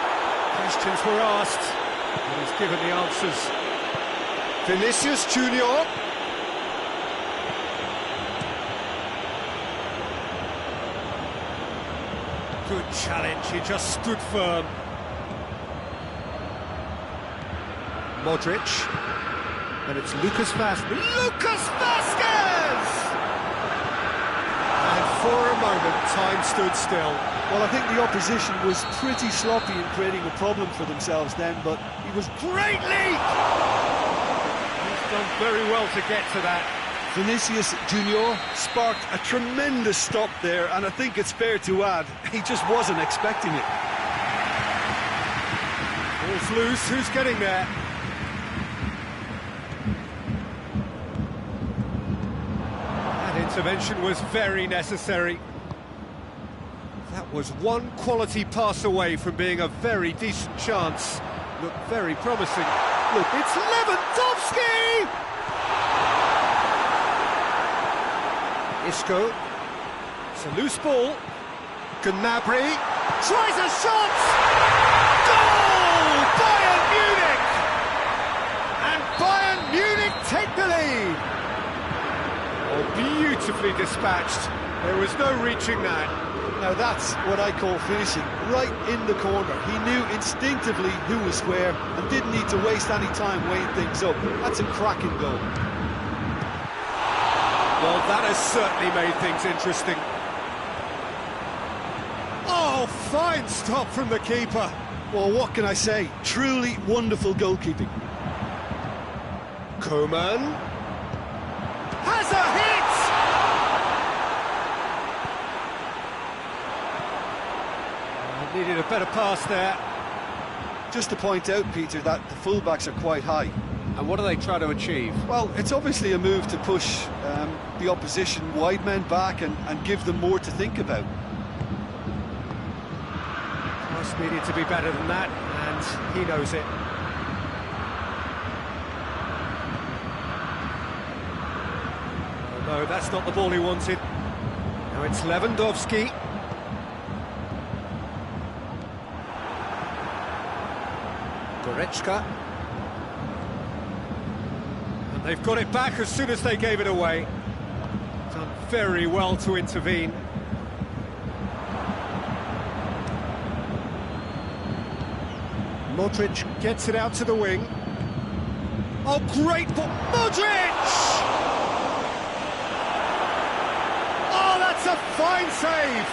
Questions were asked, and he's given the answers. Vinicius Junior. Good challenge, he just stood firm. Modric. And it's Lucas Vazquez. Lucas Vazquez! And for a moment, time stood still. Well, I think the opposition was pretty sloppy in creating a problem for themselves then, but he was great lead! He's done very well to get to that. Vinicius Junior sparked a tremendous stop there, and I think it's fair to add, he just wasn't expecting it. Ball's loose, who's getting there? That intervention was very necessary. That was one quality pass away from being a very decent chance. Looked very promising. Look, it's Lewandowski! Isco. It's a loose ball. Gnabry tries a shot! Goal! Bayern Munich! And Bayern Munich take the lead! Oh, beautifully dispatched. There was no reaching that. Now that's what I call finishing, right in the corner. He knew instinctively who was square and didn't need to waste any time weighing things up. That's a cracking goal. Well, that has certainly made things interesting. Oh, fine stop from the keeper. Well, what can I say? Truly wonderful goalkeeping. Coman has a hit! Needed a better pass there. Just to point out, Peter, that the fullbacks are quite high. And what do they try to achieve? Well, it's obviously a move to push the opposition wide men back and give them more to think about. Cross needed to be better than that, and he knows it. Oh, no, that's not the ball he wanted. Now it's Lewandowski. Goretzka. And they've got it back as soon as they gave it away. Done very well to intervene. Modric gets it out to the wing. Oh, great ball! Modric! Oh, that's a fine save!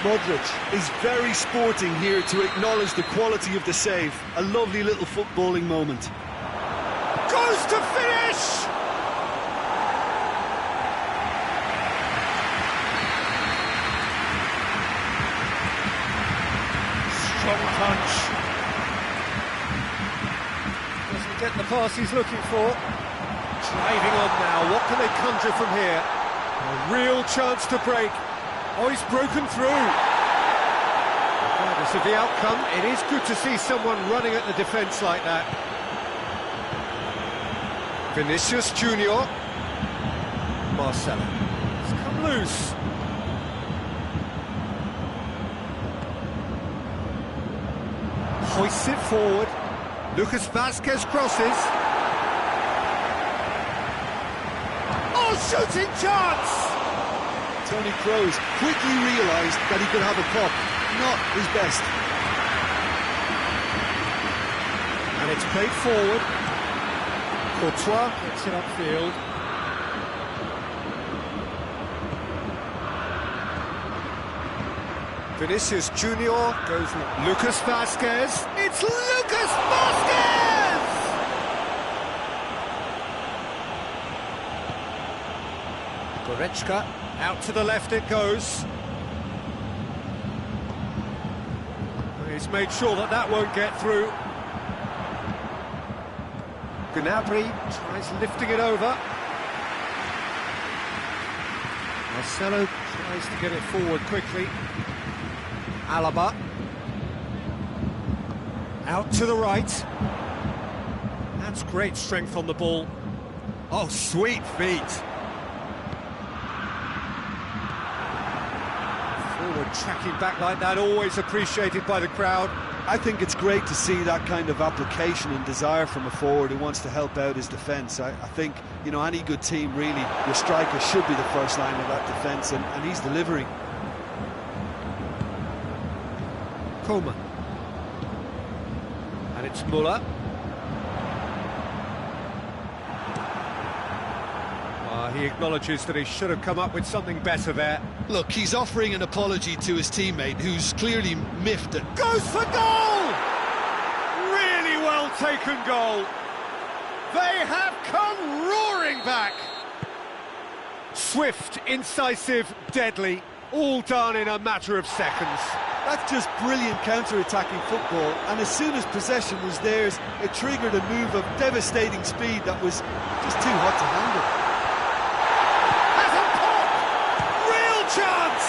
Modric is very sporting here to acknowledge the quality of the save. A lovely little footballing moment. Goes to finish! Strong punch. Doesn't get the pass he's looking for. Driving on now, what can they conjure from here? A real chance to break. Oh, he's broken through. Regardless of the outcome, it is good to see someone running at the defence like that. Vinicius Junior. Marcelo. It's come loose. Hoists it forward. Lucas Vazquez crosses. Oh, shooting chance! Tony Kroos quickly realised that he could have a pop. Not his best. And it's played forward. Courtois gets it upfield. Vinicius Junior goes Lucas Vazquez. It's Lucas Vazquez! Goretzka, out to the left it goes. He's made sure that that won't get through. Gnabry tries lifting it over. Marcelo tries to get it forward quickly. Alaba. Out to the right. That's great strength on the ball. Oh, sweet feet. Forward tracking back like that, always appreciated by the crowd. I think it's great to see that kind of application and desire from a forward who wants to help out his defence. I think, you know, any good team, really, your striker should be the first line of that defence, and he's delivering. Coleman. And it's Muller. He acknowledges that he should have come up with something better there. Look, he's offering an apology to his teammate, who's clearly miffed it. Goes for goal! Really well taken goal. They have come roaring back. Swift, incisive, deadly, all done in a matter of seconds. That's just brilliant counter-attacking football, and as soon as possession was theirs, it triggered a move of devastating speed that was just too hot to handle. Chance!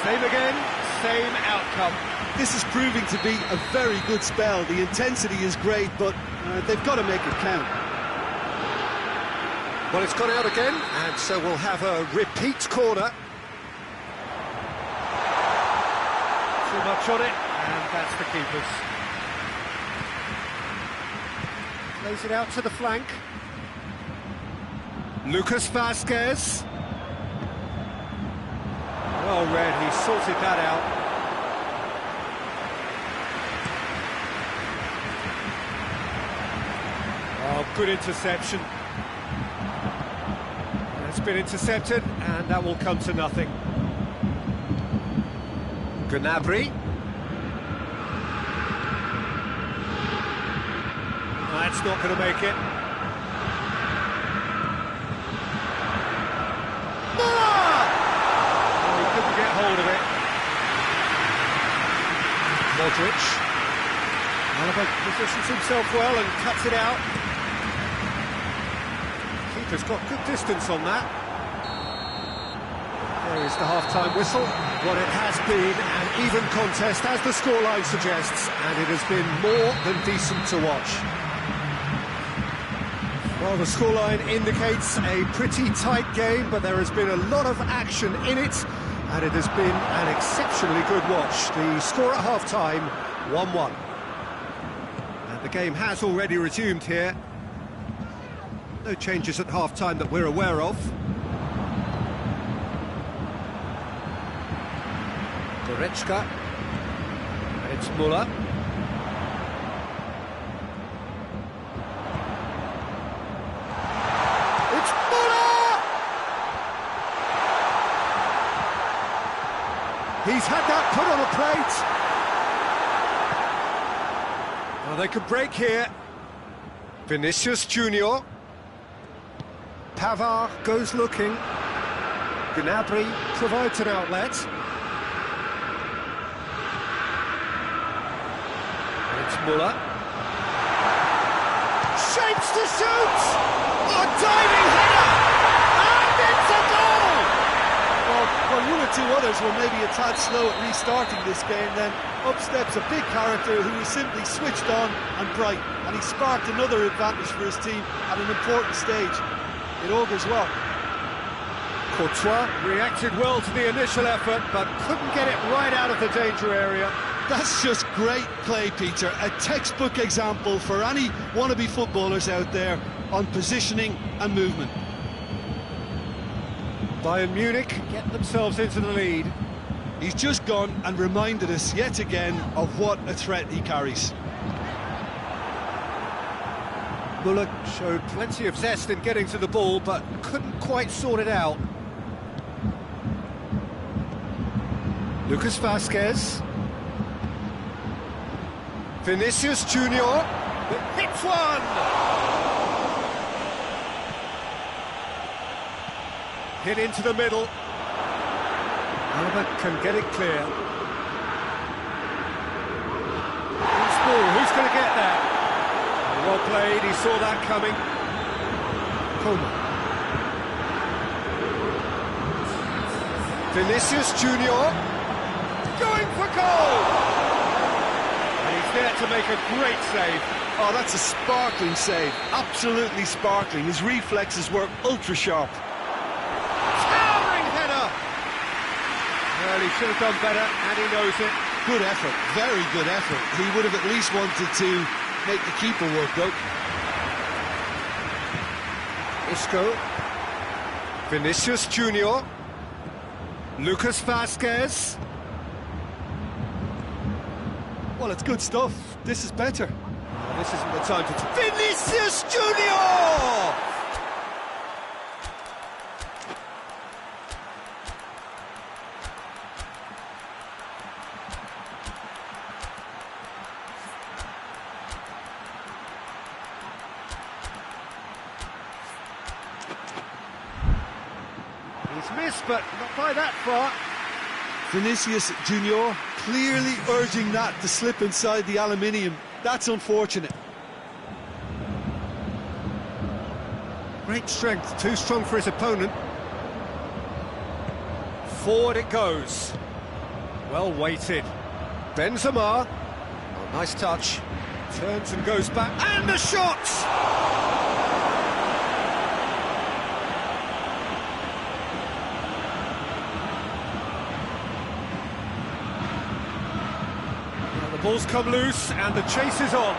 Same again, same outcome. This is proving to be a very good spell. The intensity is great, but they've got to make it count. Well, it's gone out again, and so we'll have a repeat corner. Too much on it, and that's the keeper's. Plays it out to the flank. Lucas Vazquez. Well read, he sorted that out. Oh, good interception. It's been intercepted, and that will come to nothing. Gnabry. That's not going to make it. Get hold of it. Modric. Alaba positions himself well and cuts it out. Keeper's got good distance on that. There is the half-time whistle. What it has been an even contest, as the scoreline suggests, and it has been more than decent to watch. Well, the scoreline indicates a pretty tight game, but there has been a lot of action in it. And it has been an exceptionally good watch. The score at half-time, 1-1. And the game has already resumed here. No changes at half-time that we're aware of. Goretzka. And it's Muller. He's had that put on a plate. Well, they could break here. Vinicius Junior. Pavard goes looking. Gnabry provides an outlet. And it's Muller. Shapes to shoot! Oh, diving header! And it's a goal! Well, one or two others were maybe a tad slow at restarting this game, then up steps a big character who was simply switched on and bright, and he sparked another advantage for his team at an important stage. It augurs well. Courtois reacted well to the initial effort, but couldn't get it right out of the danger area. That's just great play, Peter. A textbook example for any wannabe footballers out there on positioning and movement. Bayern Munich get themselves into the lead. He's just gone and reminded us yet again of what a threat he carries. Muller showed plenty of zest in getting to the ball, but couldn't quite sort it out. Lucas Vazquez. Vinicius Junior. Hits one! Hit into the middle. Ahmad can get it clear. Who's ball? Who's going to get that? Well played, he saw that coming. Coleman. Vinicius Junior. Going for goal! And he's there to make a great save. Oh, that's a sparkling save. Absolutely sparkling. His reflexes were ultra-sharp. Towering header! Well, he should have done better, and he knows it. Good effort, very good effort. He would have at least wanted to make the keeper work, though. Isco. Vinicius Junior. Lucas Vazquez. Well, it's good stuff. This is better. Oh, this isn't the time to... Vinicius Junior! He's missed, but not by that far. Vinicius Junior clearly urging that to slip inside the aluminium. That's unfortunate. Great strength, too strong for his opponent. Forward it goes. Well weighted. Benzema. Oh, nice touch. Turns and goes back. And the shot! The ball's come loose and the chase is on.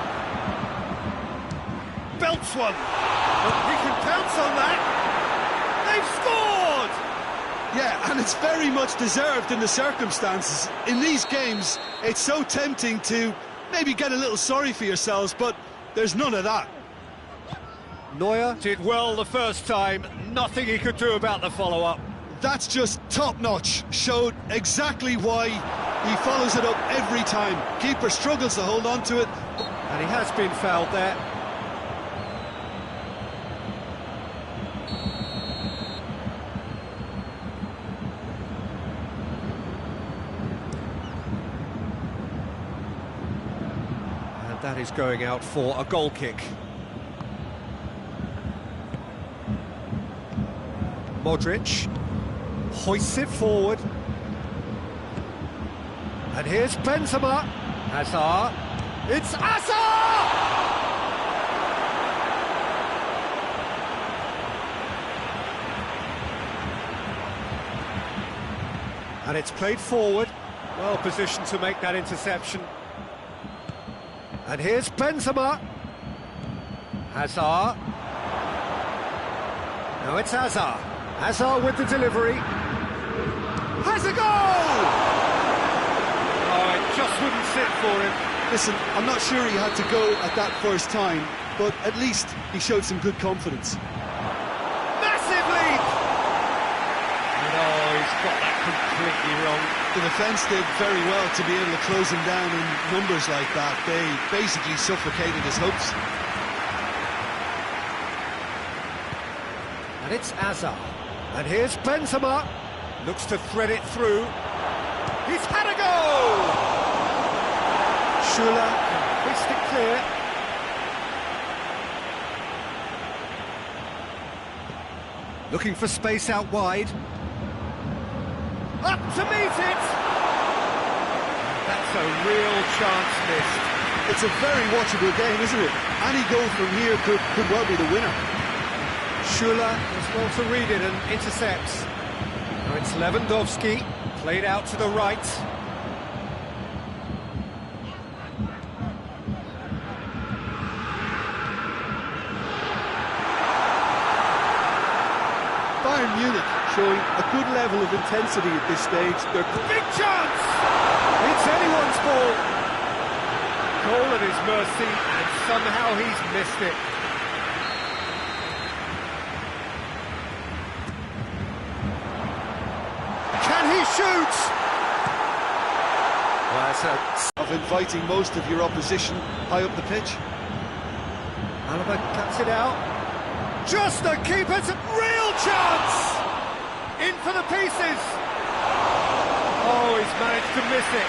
Belts one. But he can pounce on that. They've scored! Yeah, and it's very much deserved in the circumstances. In these games, it's so tempting to maybe get a little sorry for yourselves, but there's none of that. Neuer did well the first time. Nothing he could do about the follow-up. That's just top-notch. Showed exactly why he follows it up every time. Keeper struggles to hold on to it. And he has been fouled there. And that is going out for a goal kick. Modric hoists it forward. And here's Benzema. Hazard. It's Hazard! And it's played forward. Well positioned to make that interception. And here's Benzema. Hazard. Now it's Hazard. Hazard with the delivery. Has a goal! Oh, it just wouldn't sit for him. Listen, I'm not sure he had to go at that first time, but at least he showed some good confidence. Massive lead! And oh, he's got that completely wrong. The defence did very well to be able to close him down in numbers like that. They basically suffocated his hopes. And it's Azar. And here's Benzema. Looks to thread it through. He's had a go! Schüller can twist it clear. Looking for space out wide. Up to meet it! That's a real chance missed. It's a very watchable game, isn't it? Any goal from here could well be the winner. Schüller is well to read it and intercepts. Now it's Lewandowski, played out to the right. Bayern Munich showing a good level of intensity at this stage. They're Big chance! It's anyone's ball. Goal at his mercy, and somehow he's missed it. Can he shoot? Well, that's of inviting most of your opposition high up the pitch. Alaba cuts it out. Just the keeper's real chance! In for the pieces! Oh, he's managed to miss it.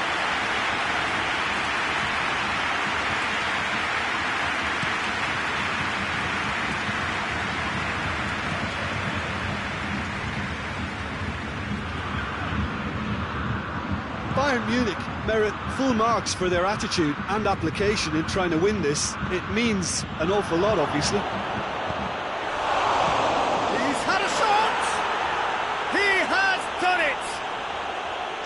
Bayern Munich merit full marks for their attitude and application in trying to win this. It means an awful lot, obviously. He's had a shot! He has done it!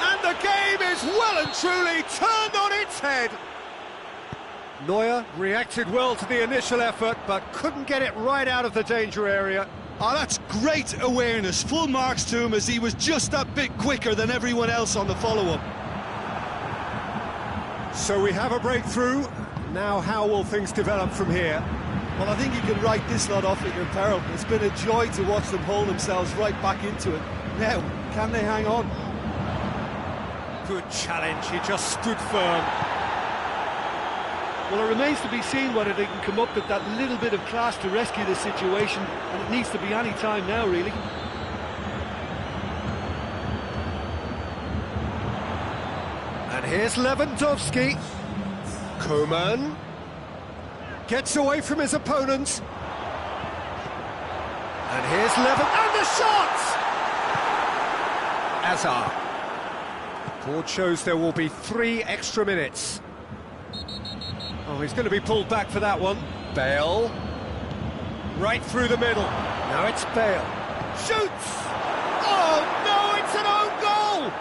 And the game is well and truly turned on its head. Neuer reacted well to the initial effort, but couldn't get it right out of the danger area. Oh, that's great awareness. Full marks to him, as he was just that bit quicker than everyone else on the follow-up. So we have a breakthrough. Now how will things develop from here? Well, I think you can write this lot off at your peril. It's been a joy to watch them hold themselves right back into it. Now, can they hang on? Good challenge, he just stood firm. Well, it remains to be seen whether they can come up with that little bit of class to rescue the situation, and it needs to be any time now, really. And here's Lewandowski. Koeman gets away from his opponent. And here's and the shot! Azar. Board shows there will be 3 extra minutes. Oh, he's going to be pulled back for that one. Bale. Right through the middle. Now it's Bale. Shoots! Oh, no, it's an own goal!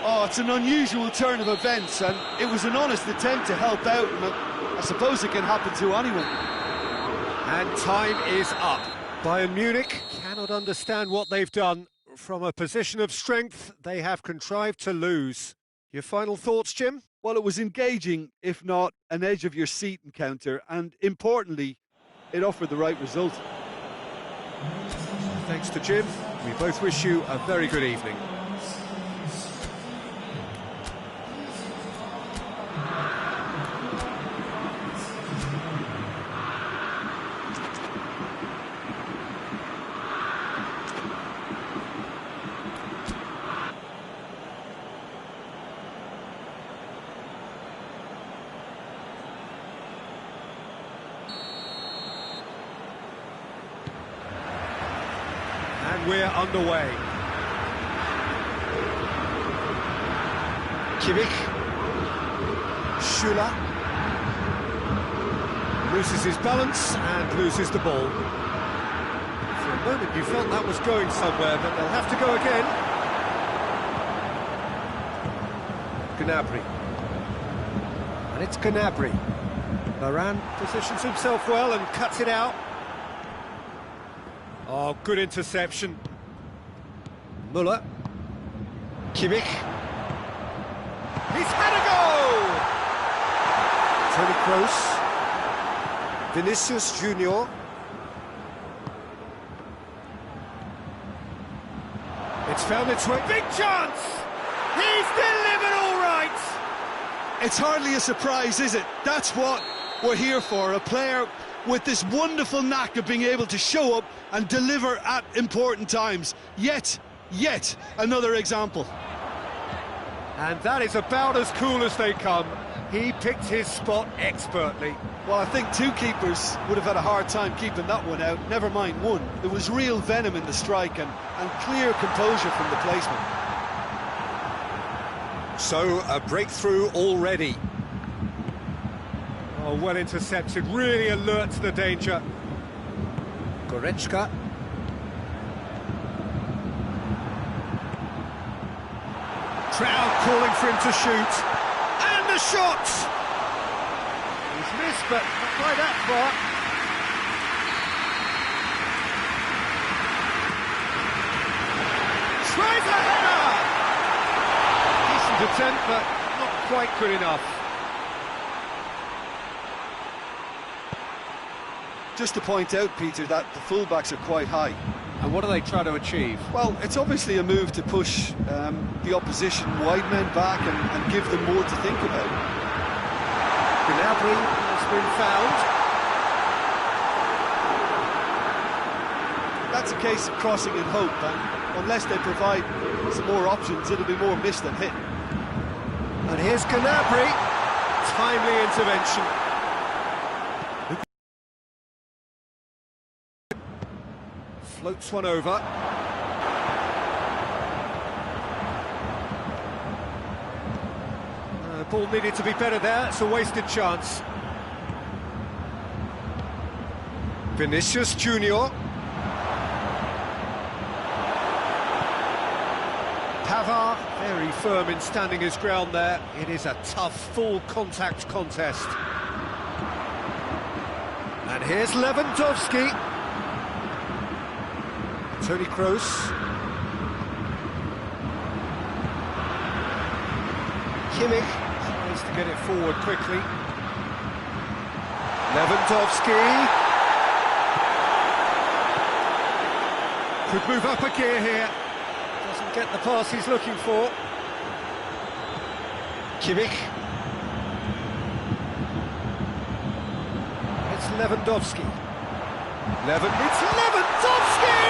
Oh, it's an unusual turn of events, and it was an honest attempt to help out, and I suppose it can happen to anyone. And time is up. Bayern Munich cannot understand what they've done. From a position of strength, they have contrived to lose. Your final thoughts, Jim? Well, it was engaging, if not an edge-of-your-seat encounter, and importantly, it offered the right result. Thanks to Jim. We both wish you a very good evening. And we're underway. Kimmich. Schüller. Loses his balance and loses the ball. For a moment you felt that was going somewhere, but they'll have to go again. Gnabry. And it's Gnabry. Varane positions himself well and cuts it out. Oh, good interception. Müller. Kimmich. He's had a go! Toni Kroos. Vinicius Junior. It's found its way. Big chance! He's delivered all right! It's hardly a surprise, is it? That's what we're here for, a player with this wonderful knack of being able to show up and deliver at important times. Yet another example. And that is about as cool as they come. He picked his spot expertly. Well, I think two keepers would have had a hard time keeping that one out, never mind one. There was real venom in the strike and clear composure from the placement. So, a breakthrough already. Oh, well intercepted, really alert to the danger. Goretzka. Crowd calling for him to shoot. And the shot! He's missed, but not by that far. Tries a header! Decent attempt, but not quite good enough. Just to point out, Peter, that the fullbacks are quite high. And what do they try to achieve? Well, it's obviously a move to push the opposition wide men back and give them more to think about. Gnabry has been found. That's a case of crossing in hope, and unless they provide some more options, it'll be more miss than hit. And here's Gnabry. Timely intervention. Floats one over. Ball needed to be better there. It's a wasted chance. Vinicius Junior. Pavard, very firm in standing his ground there. It is a tough, full contact contest. And here's Lewandowski. Toni Kroos. Kimmich tries to get it forward quickly. Lewandowski. Could move up a gear here. Doesn't get the pass he's looking for. Kimmich. It's Lewandowski. It's Lewandowski!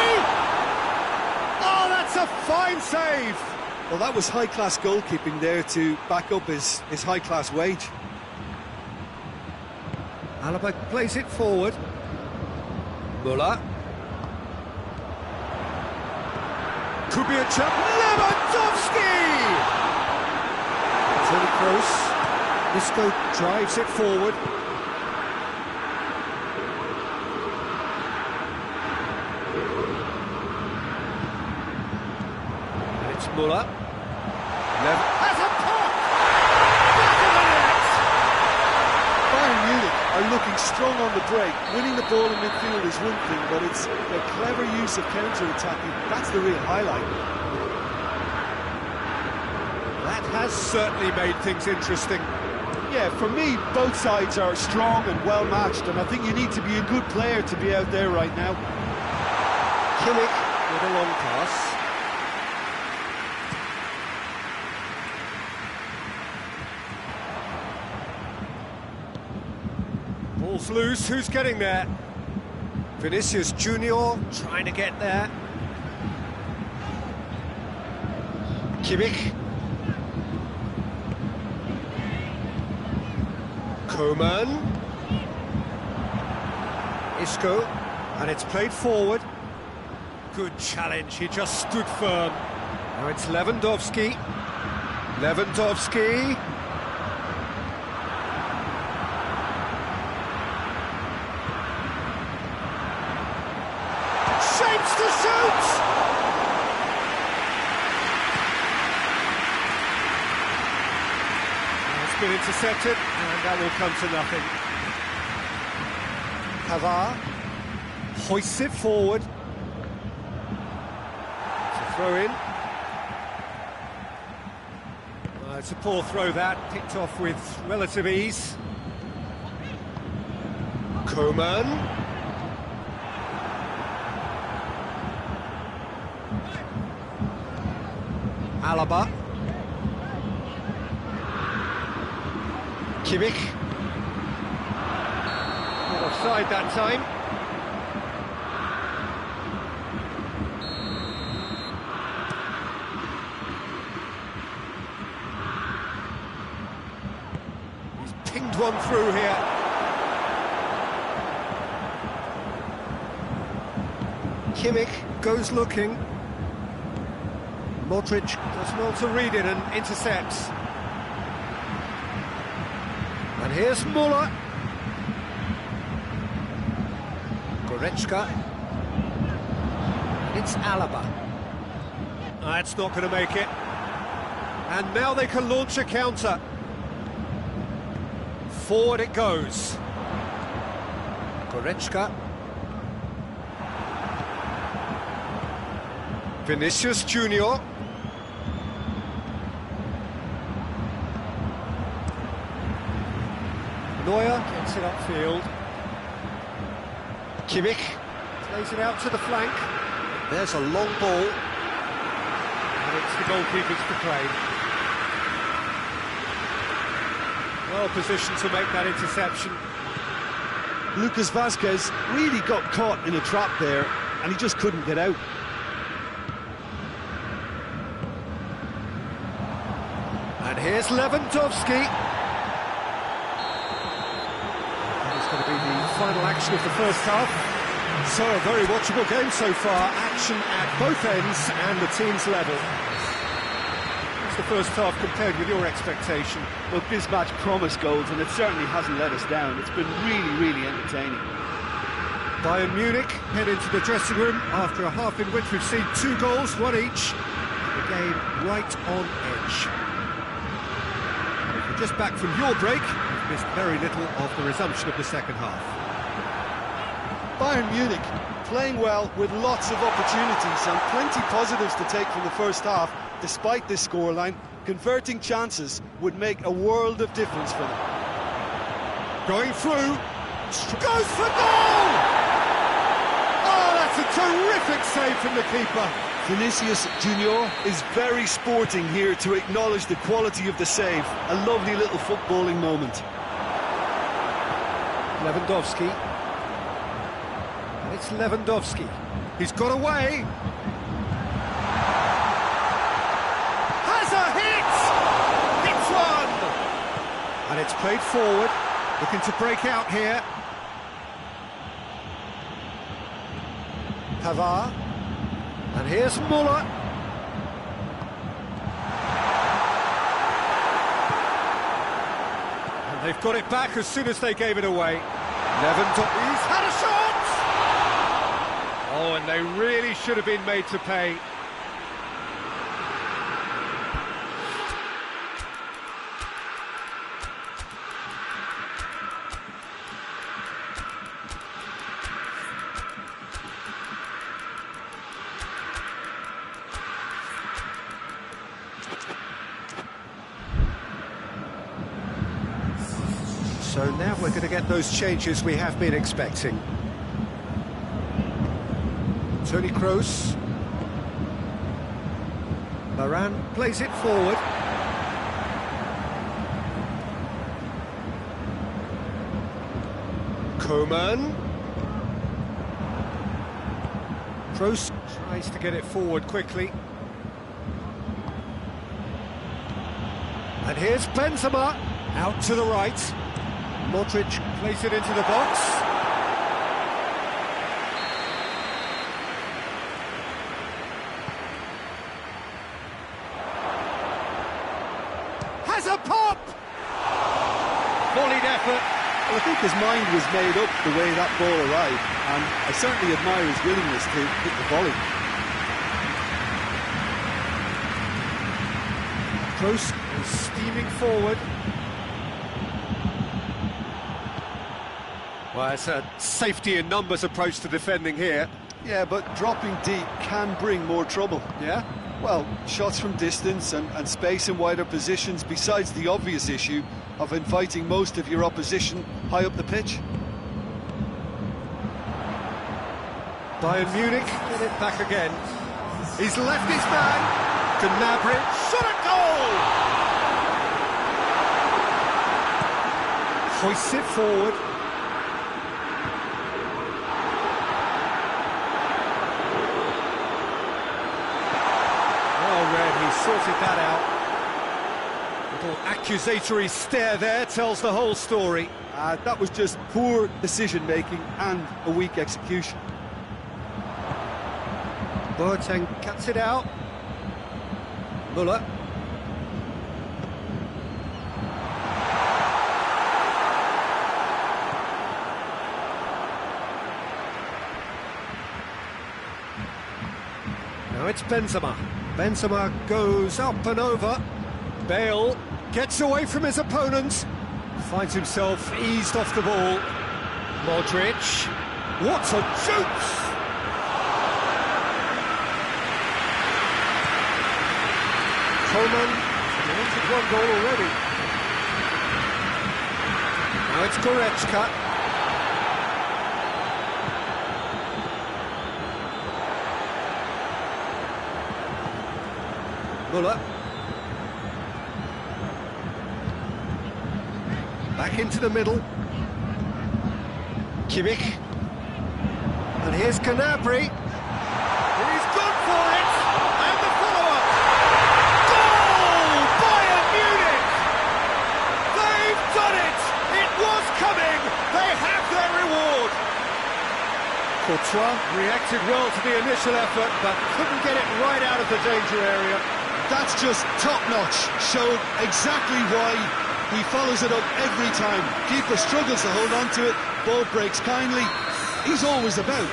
Oh, that's a fine save! Well, that was high-class goalkeeping there to back up his high-class wage. Alaba plays it forward. Müller. Could be a trap. Lewandowski! Toni Kroos. Isco drives it forward. It's Müller. Has a pop! Back of the net! Bayern Munich are looking strong on the break. Winning the ball in midfield is one thing, but it's their clever use of counter-attacking. That's the real highlight. That has certainly made things interesting. Yeah, for me, both sides are strong and well-matched, and I think you need to be a good player to be out there right now. Kimmich with a long pass. Ball's loose, who's getting there? Vinicius Junior trying to get there. Kimmich. Coman. Isco. And it's played forward. Good challenge, he just stood firm. Now it's Lewandowski. Lewandowski. Shapes to shoot! It's been intercepted, and that will come to nothing. Pavard hoists it forward. It's a throw in. It's a poor throw that, picked off with relative ease. Coman. Alaba. Kimmich. Not offside that time. He's pinged one through here. Kimmich goes looking. Modric does well to read it and intercepts. And here's Muller. Goretzka. It's Alaba. That's not going to make it. And now they can launch a counter. Forward it goes. Goretzka. Vinicius Junior. Neuer gets it upfield. Kimmich plays it out to the flank. There's a long ball. And it's the goalkeepers to play. Well positioned to make that interception. Lucas Vazquez really got caught in a trap there, and he just couldn't get out. And here's Lewandowski. It's going to be the final action of the first half. So a very watchable game so far. Action at both ends and the teams level. What's the first half compared with your expectation? Look, this match promised goals, and it certainly hasn't let us down. It's been really, really entertaining. Bayern Munich head into the dressing room after a half in which we've seen 2 goals, one each. The game right on edge. If you're just back from your break, you've missed very little of the resumption of the second half. Bayern Munich playing well with lots of opportunities and plenty positives to take from the first half. Despite this scoreline, converting chances would make a world of difference for them. Going through, goes for goal! Oh, that's a terrific save from the keeper. Vinicius Junior is very sporting here to acknowledge the quality of the save. A lovely little footballing moment. Lewandowski. And it's Lewandowski. He's got away. Has a hit! Hits one! And it's played forward. Looking to break out here. Pavard. And here's Muller. And they've got it back as soon as they gave it away. Lewandowski's had a shot! Oh, and they really should have been made to pay. So now we're going to get those changes we have been expecting. Toni Kroos. Varane plays it forward. Coman. Kroos tries to get it forward quickly. And here's Benzema, out to the right. Modric plays it into the box. Has a pop! Volleyed effort. Well, I think his mind was made up the way that ball arrived, and I certainly admire his willingness to hit the volley. Kroos is steaming forward. Well, it's a safety in numbers approach to defending here. Yeah, but dropping deep can bring more trouble. Yeah? Well, shots from distance and space in wider positions, besides the obvious issue of inviting most of your opposition high up the pitch. Bayern Munich get it back again. He's left his man. Gnabry, shot at goal! Hoists it forward. Well read, he sorted that out. Little accusatory stare there tells the whole story. That was just poor decision-making and a weak execution. Boateng cuts it out. Muller. Now it's Benzema. Benzema goes up and over. Bale gets away from his opponent. Finds himself eased off the ball. Modric. What a shoot! Coleman, he's had one goal already. Now it's Goretzka. Muller. Back into the middle. Kimmich. And here's Gnabry. He's gone for it! And the follow-up! Goal! Bayern Munich! They've done it! It was coming! They have their reward! Courtois reacted well to the initial effort, but couldn't get it right out of the danger area. That's just top-notch. Showed exactly why he follows it up every time. Keeper struggles to hold on to it. Ball breaks kindly. He's always about.